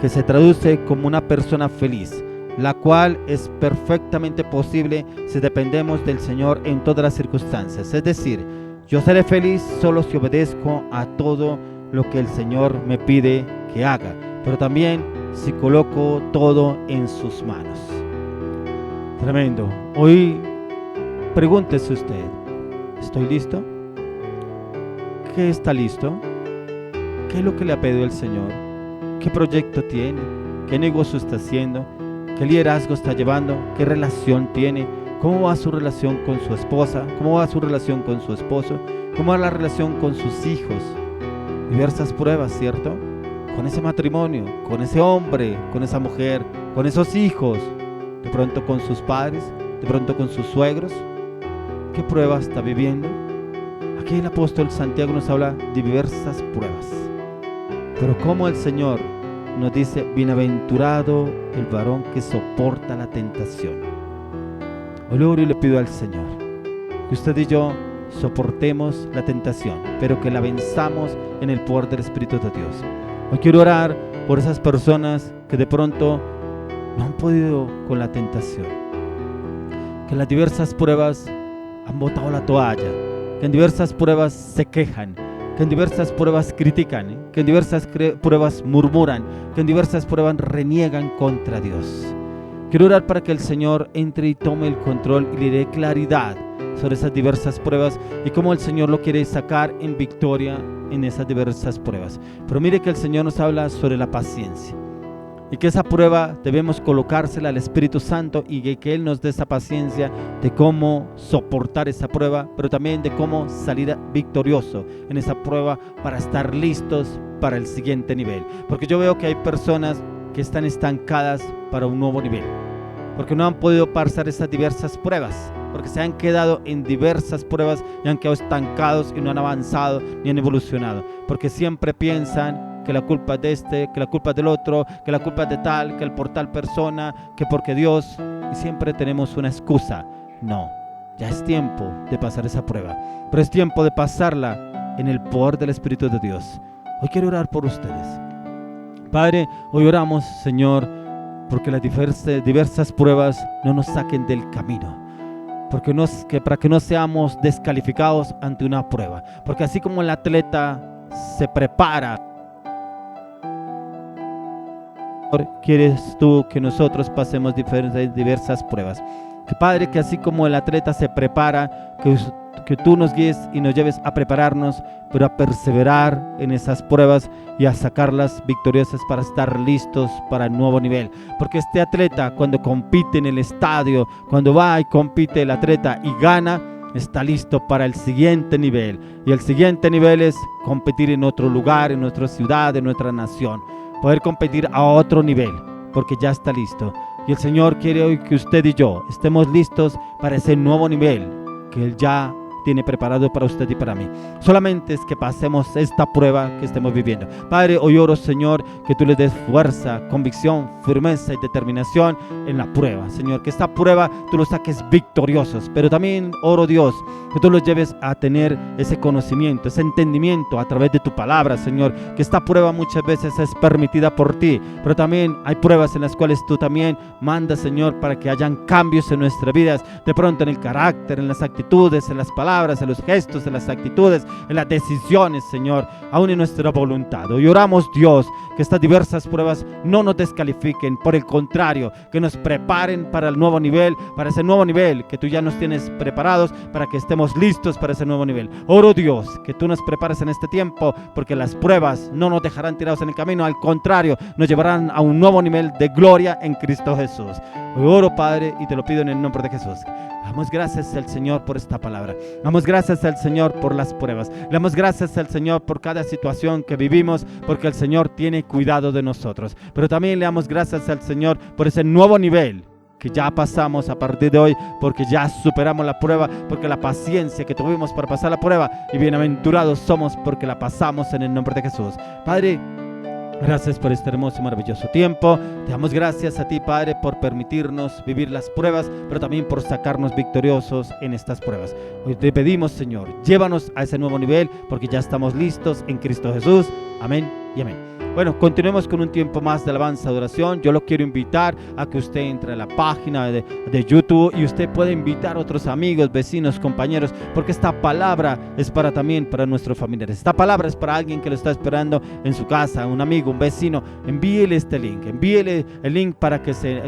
que se traduce como una persona feliz, la cual es perfectamente posible si dependemos del Señor en todas las circunstancias. Es decir, yo seré feliz solo si obedezco a todo lo que el Señor me pide que haga, pero también si coloco todo en sus manos. Tremendo. Hoy pregúntese usted, ¿estoy listo? ¿Qué está listo? ¿Qué es lo que le ha pedido el Señor? ¿Qué proyecto tiene? ¿Qué negocio está haciendo? ¿Qué liderazgo está llevando? ¿Qué relación tiene? ¿Cómo va su relación con su esposa? ¿Cómo va su relación con su esposo? ¿Cómo va la relación con sus hijos? Diversas pruebas, ¿cierto? Con ese matrimonio, con ese hombre, con esa mujer, con esos hijos, de pronto con sus padres, de pronto con sus suegros. ¿Qué prueba está viviendo? Aquí el apóstol Santiago nos habla de diversas pruebas, pero como el Señor nos dice, bienaventurado el varón que soporta la tentación. Hoy oro y le pido al Señor que usted y yo soportemos la tentación, pero que la venzamos en el poder del Espíritu de Dios. Hoy quiero orar por esas personas que de pronto no han podido con la tentación, que en las diversas pruebas han botado la toalla, que en diversas pruebas se quejan, que en diversas pruebas critican, que en diversas pruebas murmuran, que en diversas pruebas reniegan contra Dios. Quiero orar para que el Señor entre y tome el control y le dé claridad sobre esas diversas pruebas y cómo el Señor lo quiere sacar en victoria en esas diversas pruebas. Pero mire que el Señor nos habla sobre la paciencia y que esa prueba debemos colocársela al Espíritu Santo y que Él nos dé esa paciencia de cómo soportar esa prueba, pero también de cómo salir victorioso en esa prueba para estar listos para el siguiente nivel. Porque yo veo que hay personas que están estancadas para un nuevo nivel, porque no han podido pasar esas diversas pruebas, porque se han quedado en diversas pruebas y han quedado estancados y no han avanzado ni han evolucionado, porque siempre piensan que la culpa es de este, que la culpa es del otro, que la culpa es de tal, que el por tal persona, que porque Dios, y siempre tenemos una excusa. No, ya es tiempo de pasar esa prueba, pero es tiempo de pasarla en el poder del Espíritu de Dios. Hoy quiero orar por ustedes. Padre, hoy oramos, Señor, porque las diversas pruebas no nos saquen del camino, para que no seamos descalificados ante una prueba, porque así como el atleta se prepara, quieres tú que nosotros pasemos diversas pruebas. Que Padre, que así como el atleta se prepara, que tú nos guíes y nos lleves a prepararnos, pero a perseverar en esas pruebas y a sacarlas victoriosas para estar listos para el nuevo nivel. Porque este atleta, cuando compite en el estadio, cuando va y compite el atleta y gana, está listo para el siguiente nivel. Y el siguiente nivel es competir en otro lugar, en nuestra ciudad, en nuestra nación. Poder competir a otro nivel, porque ya está listo. Y el Señor quiere hoy que usted y yo estemos listos para ese nuevo nivel que Él ya tiene preparado para usted y para mí. Solamente es que pasemos esta prueba que estemos viviendo. Padre, hoy oro, Señor, que tú les des fuerza, convicción, firmeza y determinación en la prueba. Señor, que esta prueba tú los saques victoriosos, pero también oro, Dios, que tú los lleves a tener ese conocimiento, ese entendimiento a través de tu palabra, Señor, que esta prueba muchas veces es permitida por ti, pero también hay pruebas en las cuales tú también mandas, Señor, para que hayan cambios en nuestras vidas, de pronto en el carácter, en las actitudes, en las palabras, en los gestos, en las actitudes, en las decisiones, Señor, aún en nuestra voluntad. Hoy oramos, Dios, que estas diversas pruebas no nos descalifiquen, por el contrario, que nos preparen para el nuevo nivel, para ese nuevo nivel que tú ya nos tienes preparados, para que estemos listos para ese nuevo nivel. Oro, Dios, que tú nos prepares en este tiempo, porque las pruebas no nos dejarán tirados en el camino, al contrario, nos llevarán a un nuevo nivel de gloria en Cristo Jesús. Hoy oro, Padre, y te lo pido en el nombre de Jesús. Damos gracias al Señor por esta palabra. Damos gracias al Señor por las pruebas. Le damos gracias al Señor por cada situación que vivimos, porque el Señor tiene cuidado de nosotros. Pero también le damos gracias al Señor por ese nuevo nivel que ya pasamos a partir de hoy, porque ya superamos la prueba, porque la paciencia que tuvimos para pasar la prueba, y bienaventurados somos porque la pasamos en el nombre de Jesús. Padre, gracias por este hermoso y maravilloso tiempo. Te damos gracias a ti, Padre, por permitirnos vivir las pruebas, pero también por sacarnos victoriosos en estas pruebas. Hoy te pedimos, Señor, llévanos a ese nuevo nivel, porque ya estamos listos en Cristo Jesús. Amén y amén. Bueno, continuemos con un tiempo más de alabanza, adoración. Yo lo quiero invitar a que usted entre a la página de YouTube y usted puede invitar a otros amigos, vecinos, compañeros, porque esta palabra es también para nuestros familiares. Esta palabra es para alguien que lo está esperando en su casa, un amigo, un vecino. Envíele este link, envíele el link para que se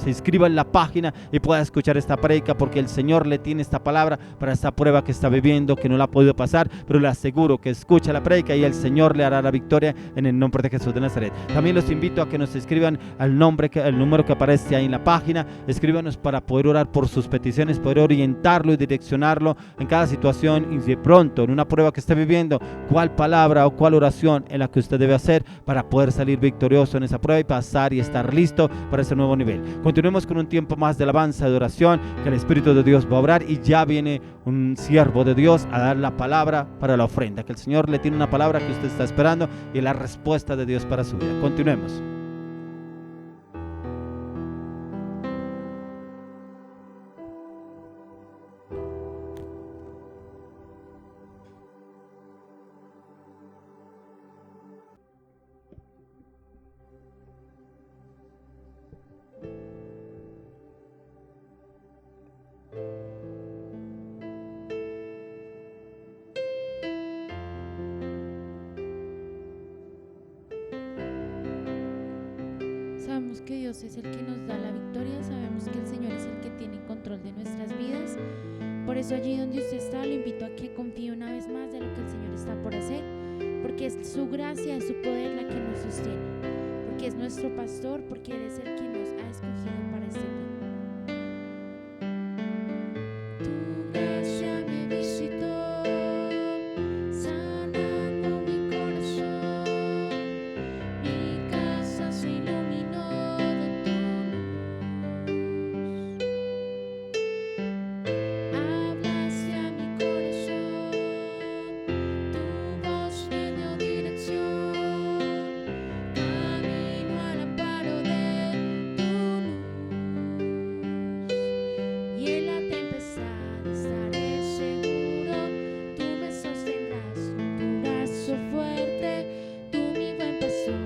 inscriba en la página y pueda escuchar esta prédica, porque el Señor le tiene esta palabra para esta prueba que está viviendo, que no la ha podido pasar, pero le aseguro que escucha la prédica y el Señor le hará la victoria en el nombre de Jesús de Nazaret. También los invito a que nos escriban el número que aparece ahí en la página. Escríbanos para poder orar por sus peticiones, poder orientarlo y direccionarlo en cada situación, y de pronto en una prueba que esté viviendo, cuál palabra o cuál oración es la que usted debe hacer para poder salir victorioso en esa prueba y pasar y estar listo para ese nuevo nivel. Continuemos con un tiempo más de alabanza, de oración, que el Espíritu de Dios va a obrar, y ya viene un siervo de Dios a dar la palabra para la ofrenda, que el Señor le tiene una palabra que usted está esperando y la respuesta de Dios para su vida. Continuemos. Sabemos que Dios es el que nos da la victoria, sabemos que el Señor es el que tiene control de nuestras vidas. Por eso allí donde usted está, lo invito a que confíe una vez más de lo que el Señor está por hacer, porque es su gracia, es su poder la que nos sostiene, porque es nuestro pastor, porque Él es el que nos ha escogido para este tiempo. Tu gracia me visitó, sanando mi corazón, mi casa se iluminó de tu luz. Hablaste a mi corazón, tu voz me dio dirección, camino al amparo de tu luz. Y en la tempestad estaré seguro, tú me sostendrás con tu brazo fuerte, tú mi buen pastor,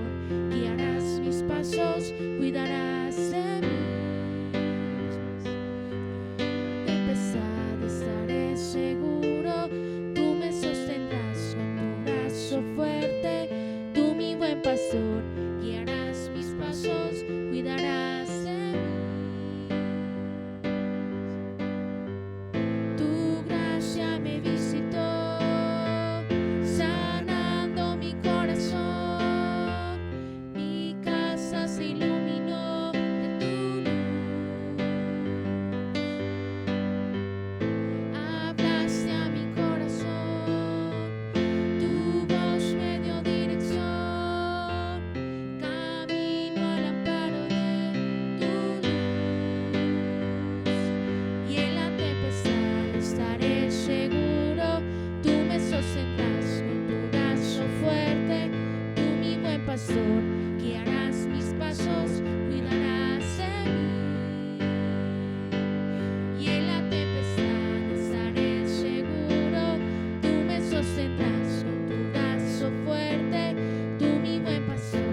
guiarás mis pasos, cuidarás de mí. Tempestad estaré seguro, tú me sostendrás con tu brazo fuerte, tú mi buen pastor, guiarás mis pasos, cuidarás de mí. Tu gracia me visitó, sanando mi corazón, mi casa se iluminó de tu luz. Hablaste a mi corazón, tu voz me dio dirección, camino al amparo de tu luz. Y en la tempestad estaré seguro, tú me sostendrás con tu brazo fuerte, tú mi buen pastor, guiarás mis pasos, cuidarás de mí. Y en la tempestad estaré seguro, tú me sostendrás con tu brazo fuerte, tú mi buen pastor,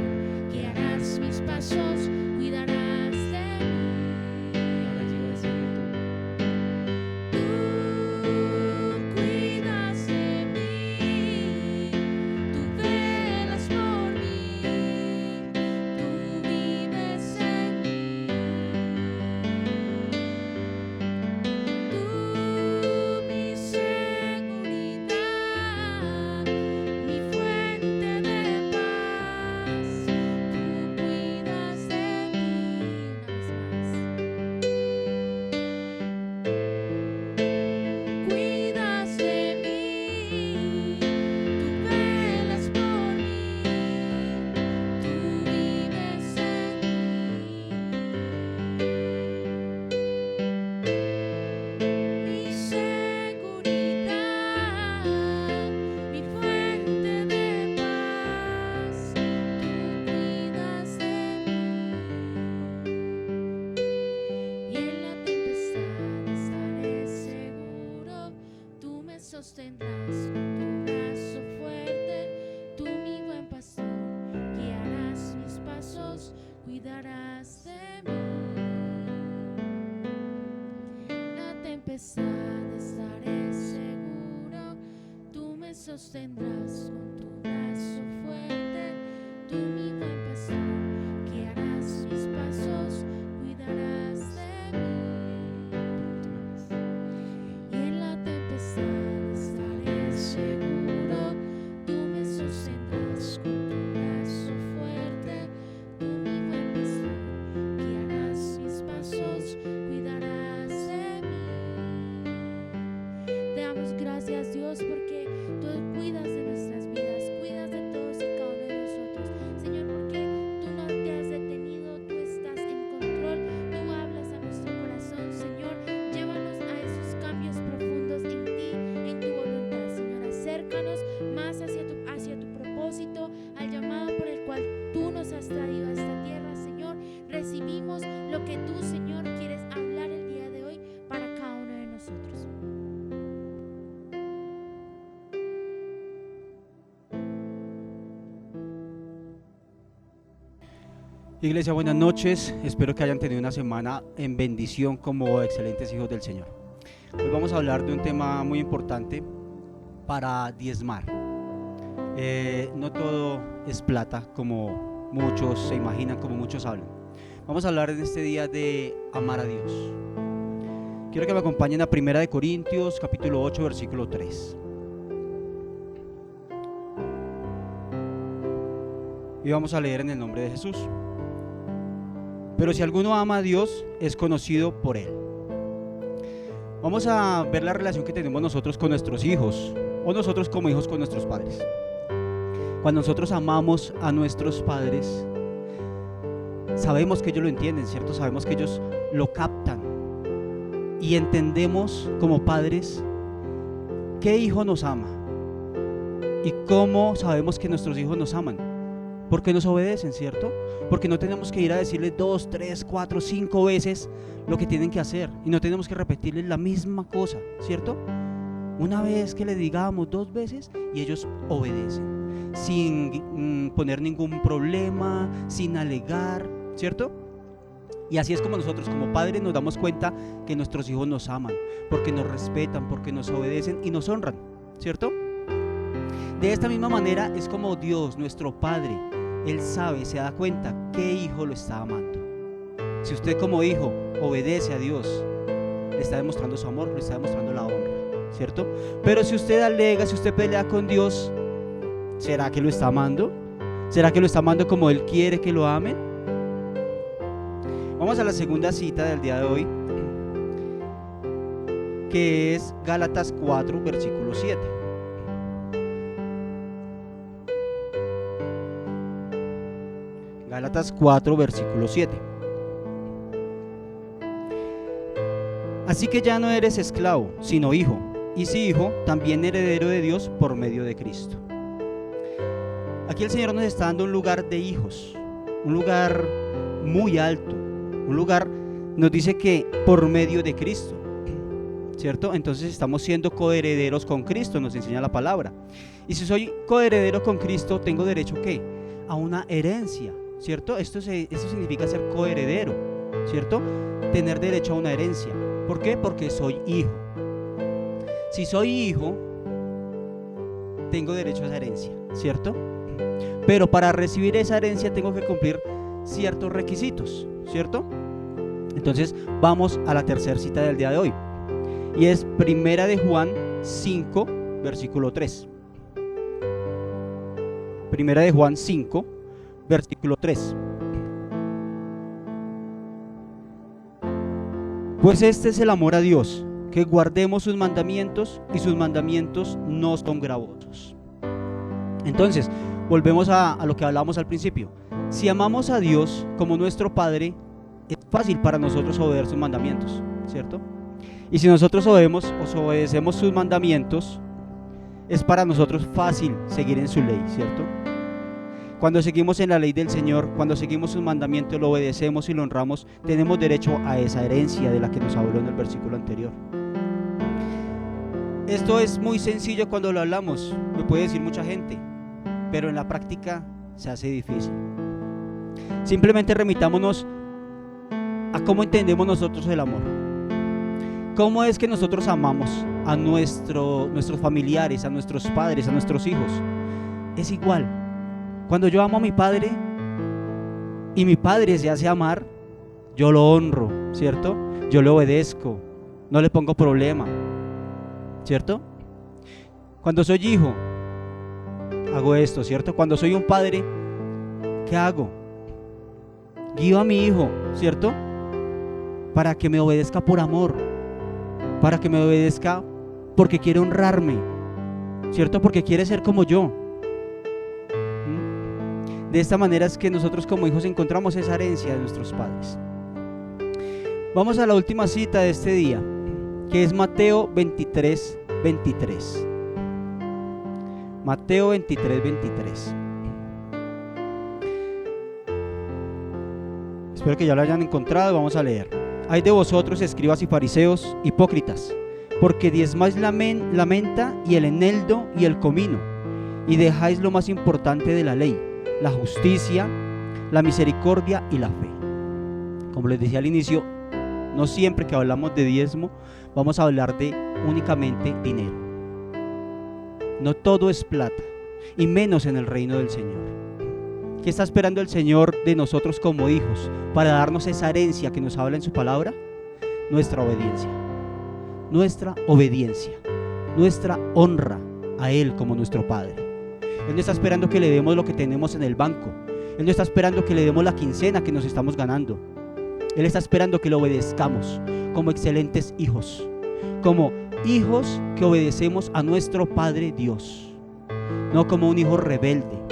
guiarás mis pasos, cuidarás de mí. Ahora llega ese Tú cuidas de mí, tú velas por mí, tú vives en mí. Tú mi seguridad, mi fuente de paz, tú cuidas de mí. Cuidas de mí, tú velas por mí, tú vives en mí. Mi seguridad, mi fuente de paz, tú cuidas de mí. Y en la tempestad estaré seguro, tú me sostendrás con tu brazo fuerte, tú mi buen pastor, guiarás sostendrás con tu brazo fuerte, tú mi buen pastor, guiarás mis pasos, cuidarás de mí. Y en la tempestad estaré seguro, tú me sostendrás con tu brazo fuerte, tú mi buen pastor, guiarás mis pasos, cuidarás de mí. Te damos gracias, Dios, porque tú cuidas de nuestras vidas, cuidas de todos y cada uno de nosotros, Señor, porque tú no te has detenido, tú estás en control, tú hablas a nuestro corazón, Señor. Llévanos a esos cambios profundos en ti, en tu voluntad, Señor. Acércanos más hacia tu propósito, al llamado por el cual tú nos has traído a esta tierra, Señor. Recibimos lo que tú, Señor, quieres hablar el día de hoy para cada uno de nosotros. Iglesia, buenas noches. Espero que hayan tenido una semana en bendición como excelentes hijos del Señor. Hoy vamos a hablar de un tema muy importante para diezmar. No todo es plata como muchos se imaginan, como muchos hablan. Vamos a hablar en este día de amar a Dios. Quiero que me acompañen a 1 Corintios capítulo 8 versículo 3. Y vamos a leer en el nombre de Jesús. Pero si alguno ama a Dios, es conocido por Él. Vamos a ver la relación que tenemos nosotros con nuestros hijos, o nosotros como hijos con nuestros padres. Cuando nosotros amamos a nuestros padres, sabemos que ellos lo entienden, ¿cierto? Sabemos que ellos lo captan. Y entendemos como padres qué hijo nos ama y cómo sabemos que nuestros hijos nos aman. Porque nos obedecen, ¿cierto? Porque no tenemos que ir a decirles 2, 3, 4, 5 veces lo que tienen que hacer. Y no tenemos que repetirles la misma cosa, ¿cierto? Una vez que le digamos 2 veces y ellos obedecen. Sin poner ningún problema, sin alegar, ¿cierto? Y así es como nosotros como padres nos damos cuenta que nuestros hijos nos aman. Porque nos respetan, porque nos obedecen y nos honran, ¿cierto? De esta misma manera es como Dios, nuestro Padre, Él sabe, se da cuenta qué hijo lo está amando. Si usted como hijo obedece a Dios, le está demostrando su amor, le está demostrando la honra, ¿cierto? Pero si usted alega, si usted pelea con Dios, ¿será que lo está amando? ¿Será que lo está amando como Él quiere que lo amen? Vamos a la segunda cita del día de hoy, que es Gálatas 4, versículo 7. Gálatas 4, versículo 7. Así que ya no eres esclavo, sino hijo, y si hijo, también heredero de Dios por medio de Cristo. Aquí el Señor nos está dando un lugar de hijos, un lugar muy alto, un lugar, nos dice que por medio de Cristo, ¿cierto? Entonces estamos siendo coherederos con Cristo, nos enseña la palabra. Y si soy coheredero con Cristo, tengo derecho ¿qué? A una herencia, ¿cierto? Esto significa ser coheredero, ¿cierto? Tener derecho a una herencia. ¿Por qué? Porque soy hijo. Si soy hijo, tengo derecho a esa herencia, ¿cierto? Pero para recibir esa herencia tengo que cumplir ciertos requisitos, ¿cierto? Entonces vamos a la tercera cita del día de hoy. Y es 1 de Juan 5, versículo 3. 1 de Juan 5, versículo 3. Pues este es el amor a Dios, que guardemos sus mandamientos, y sus mandamientos no son gravosos. Entonces, volvemos a lo que hablábamos al principio. Si amamos a Dios como nuestro Padre, es fácil para nosotros obedecer sus mandamientos, ¿cierto? Y si nosotros obedecemos sus mandamientos, es para nosotros fácil seguir en su ley, ¿cierto? Cuando seguimos en la ley del Señor, cuando seguimos sus mandamientos, lo obedecemos y lo honramos, tenemos derecho a esa herencia de la que nos habló en el versículo anterior. Esto es muy sencillo cuando lo hablamos, me puede decir mucha gente, pero en la práctica se hace difícil. Simplemente remitámonos a cómo entendemos nosotros el amor. ¿Cómo es que nosotros amamos a nuestros familiares, a nuestros padres, a nuestros hijos. Es igual. Cuando yo amo a mi padre y mi padre se hace amar, yo lo honro, ¿cierto? Yo le obedezco, no le pongo problema, ¿cierto? Cuando soy hijo, hago esto, ¿cierto? Cuando soy un padre, ¿qué hago? Guío a mi hijo, ¿cierto? Para que me obedezca por amor, para que me obedezca porque quiere honrarme, ¿cierto? Porque quiere ser como yo. De esta manera es que nosotros como hijos encontramos esa herencia de nuestros padres. Vamos a la última cita de este día, que es Mateo 23, 23. Mateo 23, 23. Espero que ya lo hayan encontrado. Vamos a leer. Hay de vosotros, escribas y fariseos, hipócritas, porque diezmáis la menta y el eneldo y el comino, y dejáis lo más importante de la ley, la justicia, la misericordia y la fe. Como les decía al inicio, no siempre que hablamos de diezmo vamos a hablar de únicamente dinero. No todo es plata, y menos en el reino del Señor. ¿Qué está esperando el Señor de nosotros como hijos para darnos esa herencia que nos habla en su palabra? Nuestra obediencia, nuestra honra a Él como nuestro Padre. Él no está esperando que le demos lo que tenemos en el banco. Él no está esperando que le demos la quincena que nos estamos ganando. Él está esperando que lo obedezcamos como excelentes hijos, como hijos que obedecemos a nuestro Padre Dios, no como un hijo rebelde.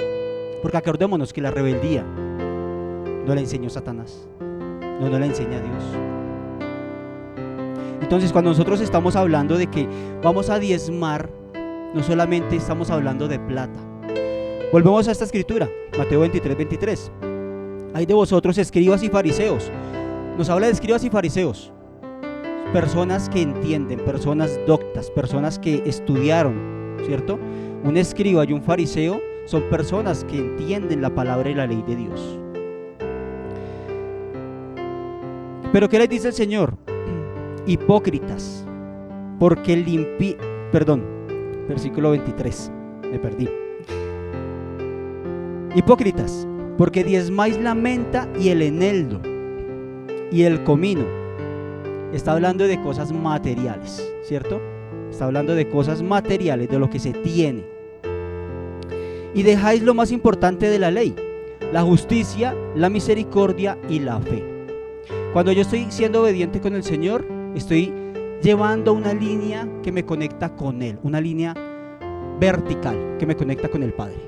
Porque acordémonos que la rebeldía no la enseñó Satanás, no la enseña Dios. Entonces, cuando nosotros estamos hablando de que vamos a diezmar, no solamente estamos hablando de plata. Volvemos a esta escritura, Mateo 23, 23. Hay de vosotros, escribas y fariseos. Nos habla de escribas y fariseos, personas que entienden, personas doctas, personas que estudiaron, ¿cierto? Un escriba y un fariseo son personas que entienden la palabra y la ley de Dios. Pero ¿qué les dice el Señor? Hipócritas, porque versículo 23, me perdí. Hipócritas, porque diezmáis la menta y el eneldo y el comino. Está hablando de cosas materiales, ¿cierto? Está hablando de cosas materiales, de lo que se tiene. Y dejáis lo más importante de la ley, la justicia, la misericordia y la fe. Cuando yo estoy siendo obediente con el Señor, estoy llevando una línea que me conecta con Él, una línea vertical que me conecta con el Padre,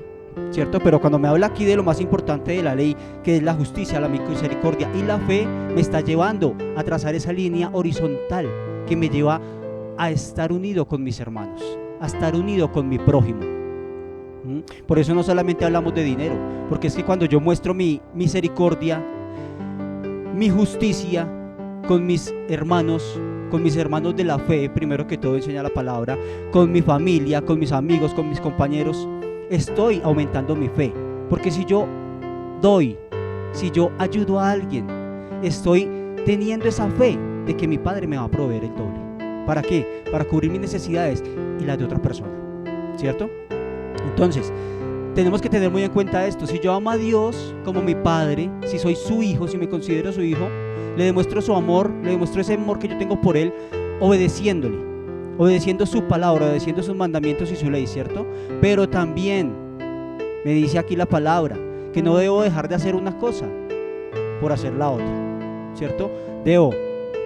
¿cierto? Pero cuando me habla aquí de lo más importante de la ley, que es la justicia, la misericordia y la fe, me está llevando a trazar esa línea horizontal que me lleva a estar unido con mis hermanos, a estar unido con mi prójimo. Por eso no solamente hablamos de dinero, porque es que cuando yo muestro mi misericordia, mi justicia con mis hermanos de la fe, primero que todo enseña la palabra, con mi familia, con mis amigos, con mis compañeros, estoy aumentando mi fe. Porque si yo doy, si yo ayudo a alguien, estoy teniendo esa fe de que mi Padre me va a proveer el doble. ¿Para qué? Para cubrir mis necesidades y las de otra persona, ¿cierto? Entonces, tenemos que tener muy en cuenta esto. Si yo amo a Dios como mi Padre, si soy su hijo, si me considero su hijo, le demuestro su amor, le demuestro ese amor que yo tengo por Él, obedeciéndole, obedeciendo su palabra, obedeciendo sus mandamientos y su ley, ¿cierto? Pero también me dice aquí la palabra que no debo dejar de hacer una cosa por hacer la otra, ¿cierto? Debo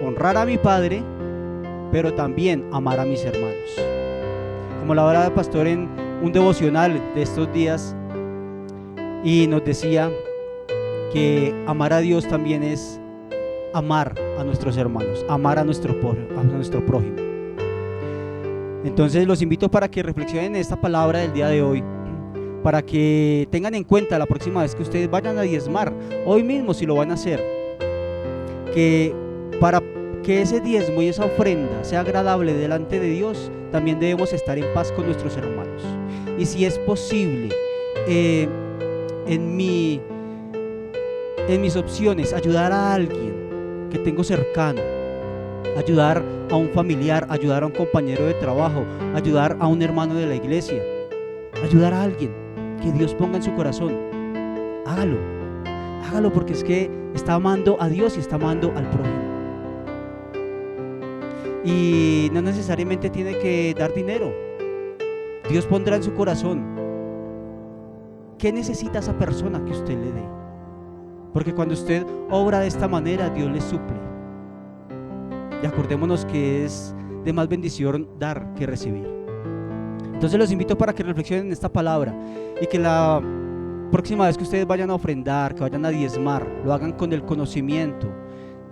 honrar a mi Padre, pero también amar a mis hermanos. Como la hablaba el pastor en un devocional de estos días, y nos decía que amar a Dios también es amar a nuestros hermanos, amar a nuestro prójimo. Entonces los invito para que reflexionen en esta palabra del día de hoy, para que tengan en cuenta la próxima vez que ustedes vayan a diezmar, hoy mismo si lo van a hacer, que para que ese diezmo y esa ofrenda sea agradable delante de Dios, también debemos estar en paz con nuestros hermanos. Y si es posible, en mis opciones, ayudar a alguien que tengo cercano, ayudar a un familiar, ayudar a un compañero de trabajo, ayudar a un hermano de la iglesia, ayudar a alguien que Dios ponga en su corazón. Hágalo, hágalo, porque es que está amando a Dios y está amando al prójimo. Y no necesariamente tiene que dar dinero. Dios pondrá en su corazón qué necesita esa persona que usted le dé, porque cuando usted obra de esta manera, Dios le suple. Y acordémonos que es de más bendición dar que recibir. Entonces los invito para que reflexionen en esta palabra y que la próxima vez que ustedes vayan a ofrendar, que vayan a diezmar, lo hagan con el conocimiento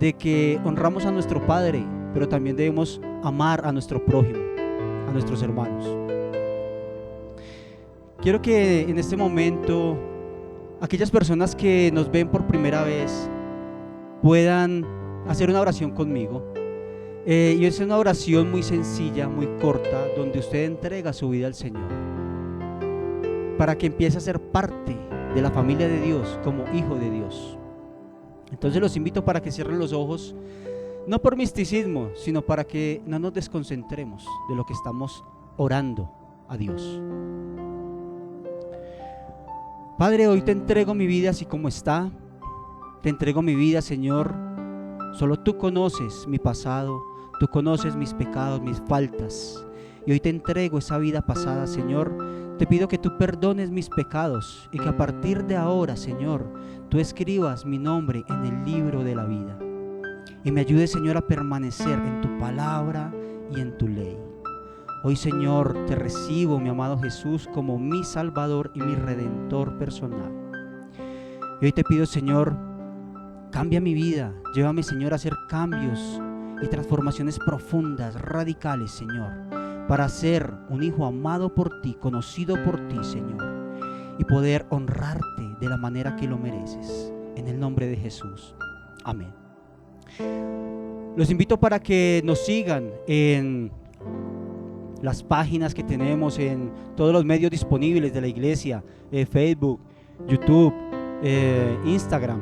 de que honramos a nuestro Padre, pero también debemos amar a nuestro prójimo, a nuestros hermanos. Quiero que en este momento aquellas personas que nos ven por primera vez puedan hacer una oración conmigo. Y es una oración muy sencilla, muy corta, donde usted entrega su vida al Señor para que empiece a ser parte de la familia de Dios como hijo de Dios. Entonces los invito para que cierren los ojos, no por misticismo, sino para que no nos desconcentremos de lo que estamos orando a Dios. Padre, hoy te entrego mi vida así como está. Te entrego mi vida, Señor. Solo tú conoces mi pasado, tú conoces mis pecados, mis faltas. Y hoy te entrego esa vida pasada, Señor. Te pido que tú perdones mis pecados y que a partir de ahora, Señor, tú escribas mi nombre en el libro de la vida. Y me ayudes, Señor, a permanecer en tu palabra y en tu ley. Hoy, Señor, te recibo, mi amado Jesús, como mi Salvador y mi Redentor personal. Y hoy te pido, Señor, cambia mi vida. Llévame, Señor, a hacer cambios y transformaciones profundas, radicales, Señor, para ser un hijo amado por ti, conocido por ti, Señor, y poder honrarte de la manera que lo mereces. En el nombre de Jesús. Amén. Los invito para que nos sigan en las páginas que tenemos en todos los medios disponibles de la iglesia, Facebook, YouTube, Instagram,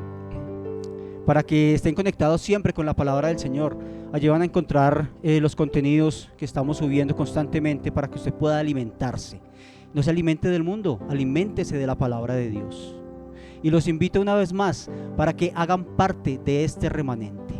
para que estén conectados siempre con la palabra del Señor. Allí van a encontrar los contenidos que estamos subiendo constantemente para que usted pueda alimentarse. No se alimente del mundo, aliméntese de la palabra de Dios. Y los invito una vez más para que hagan parte de este remanente.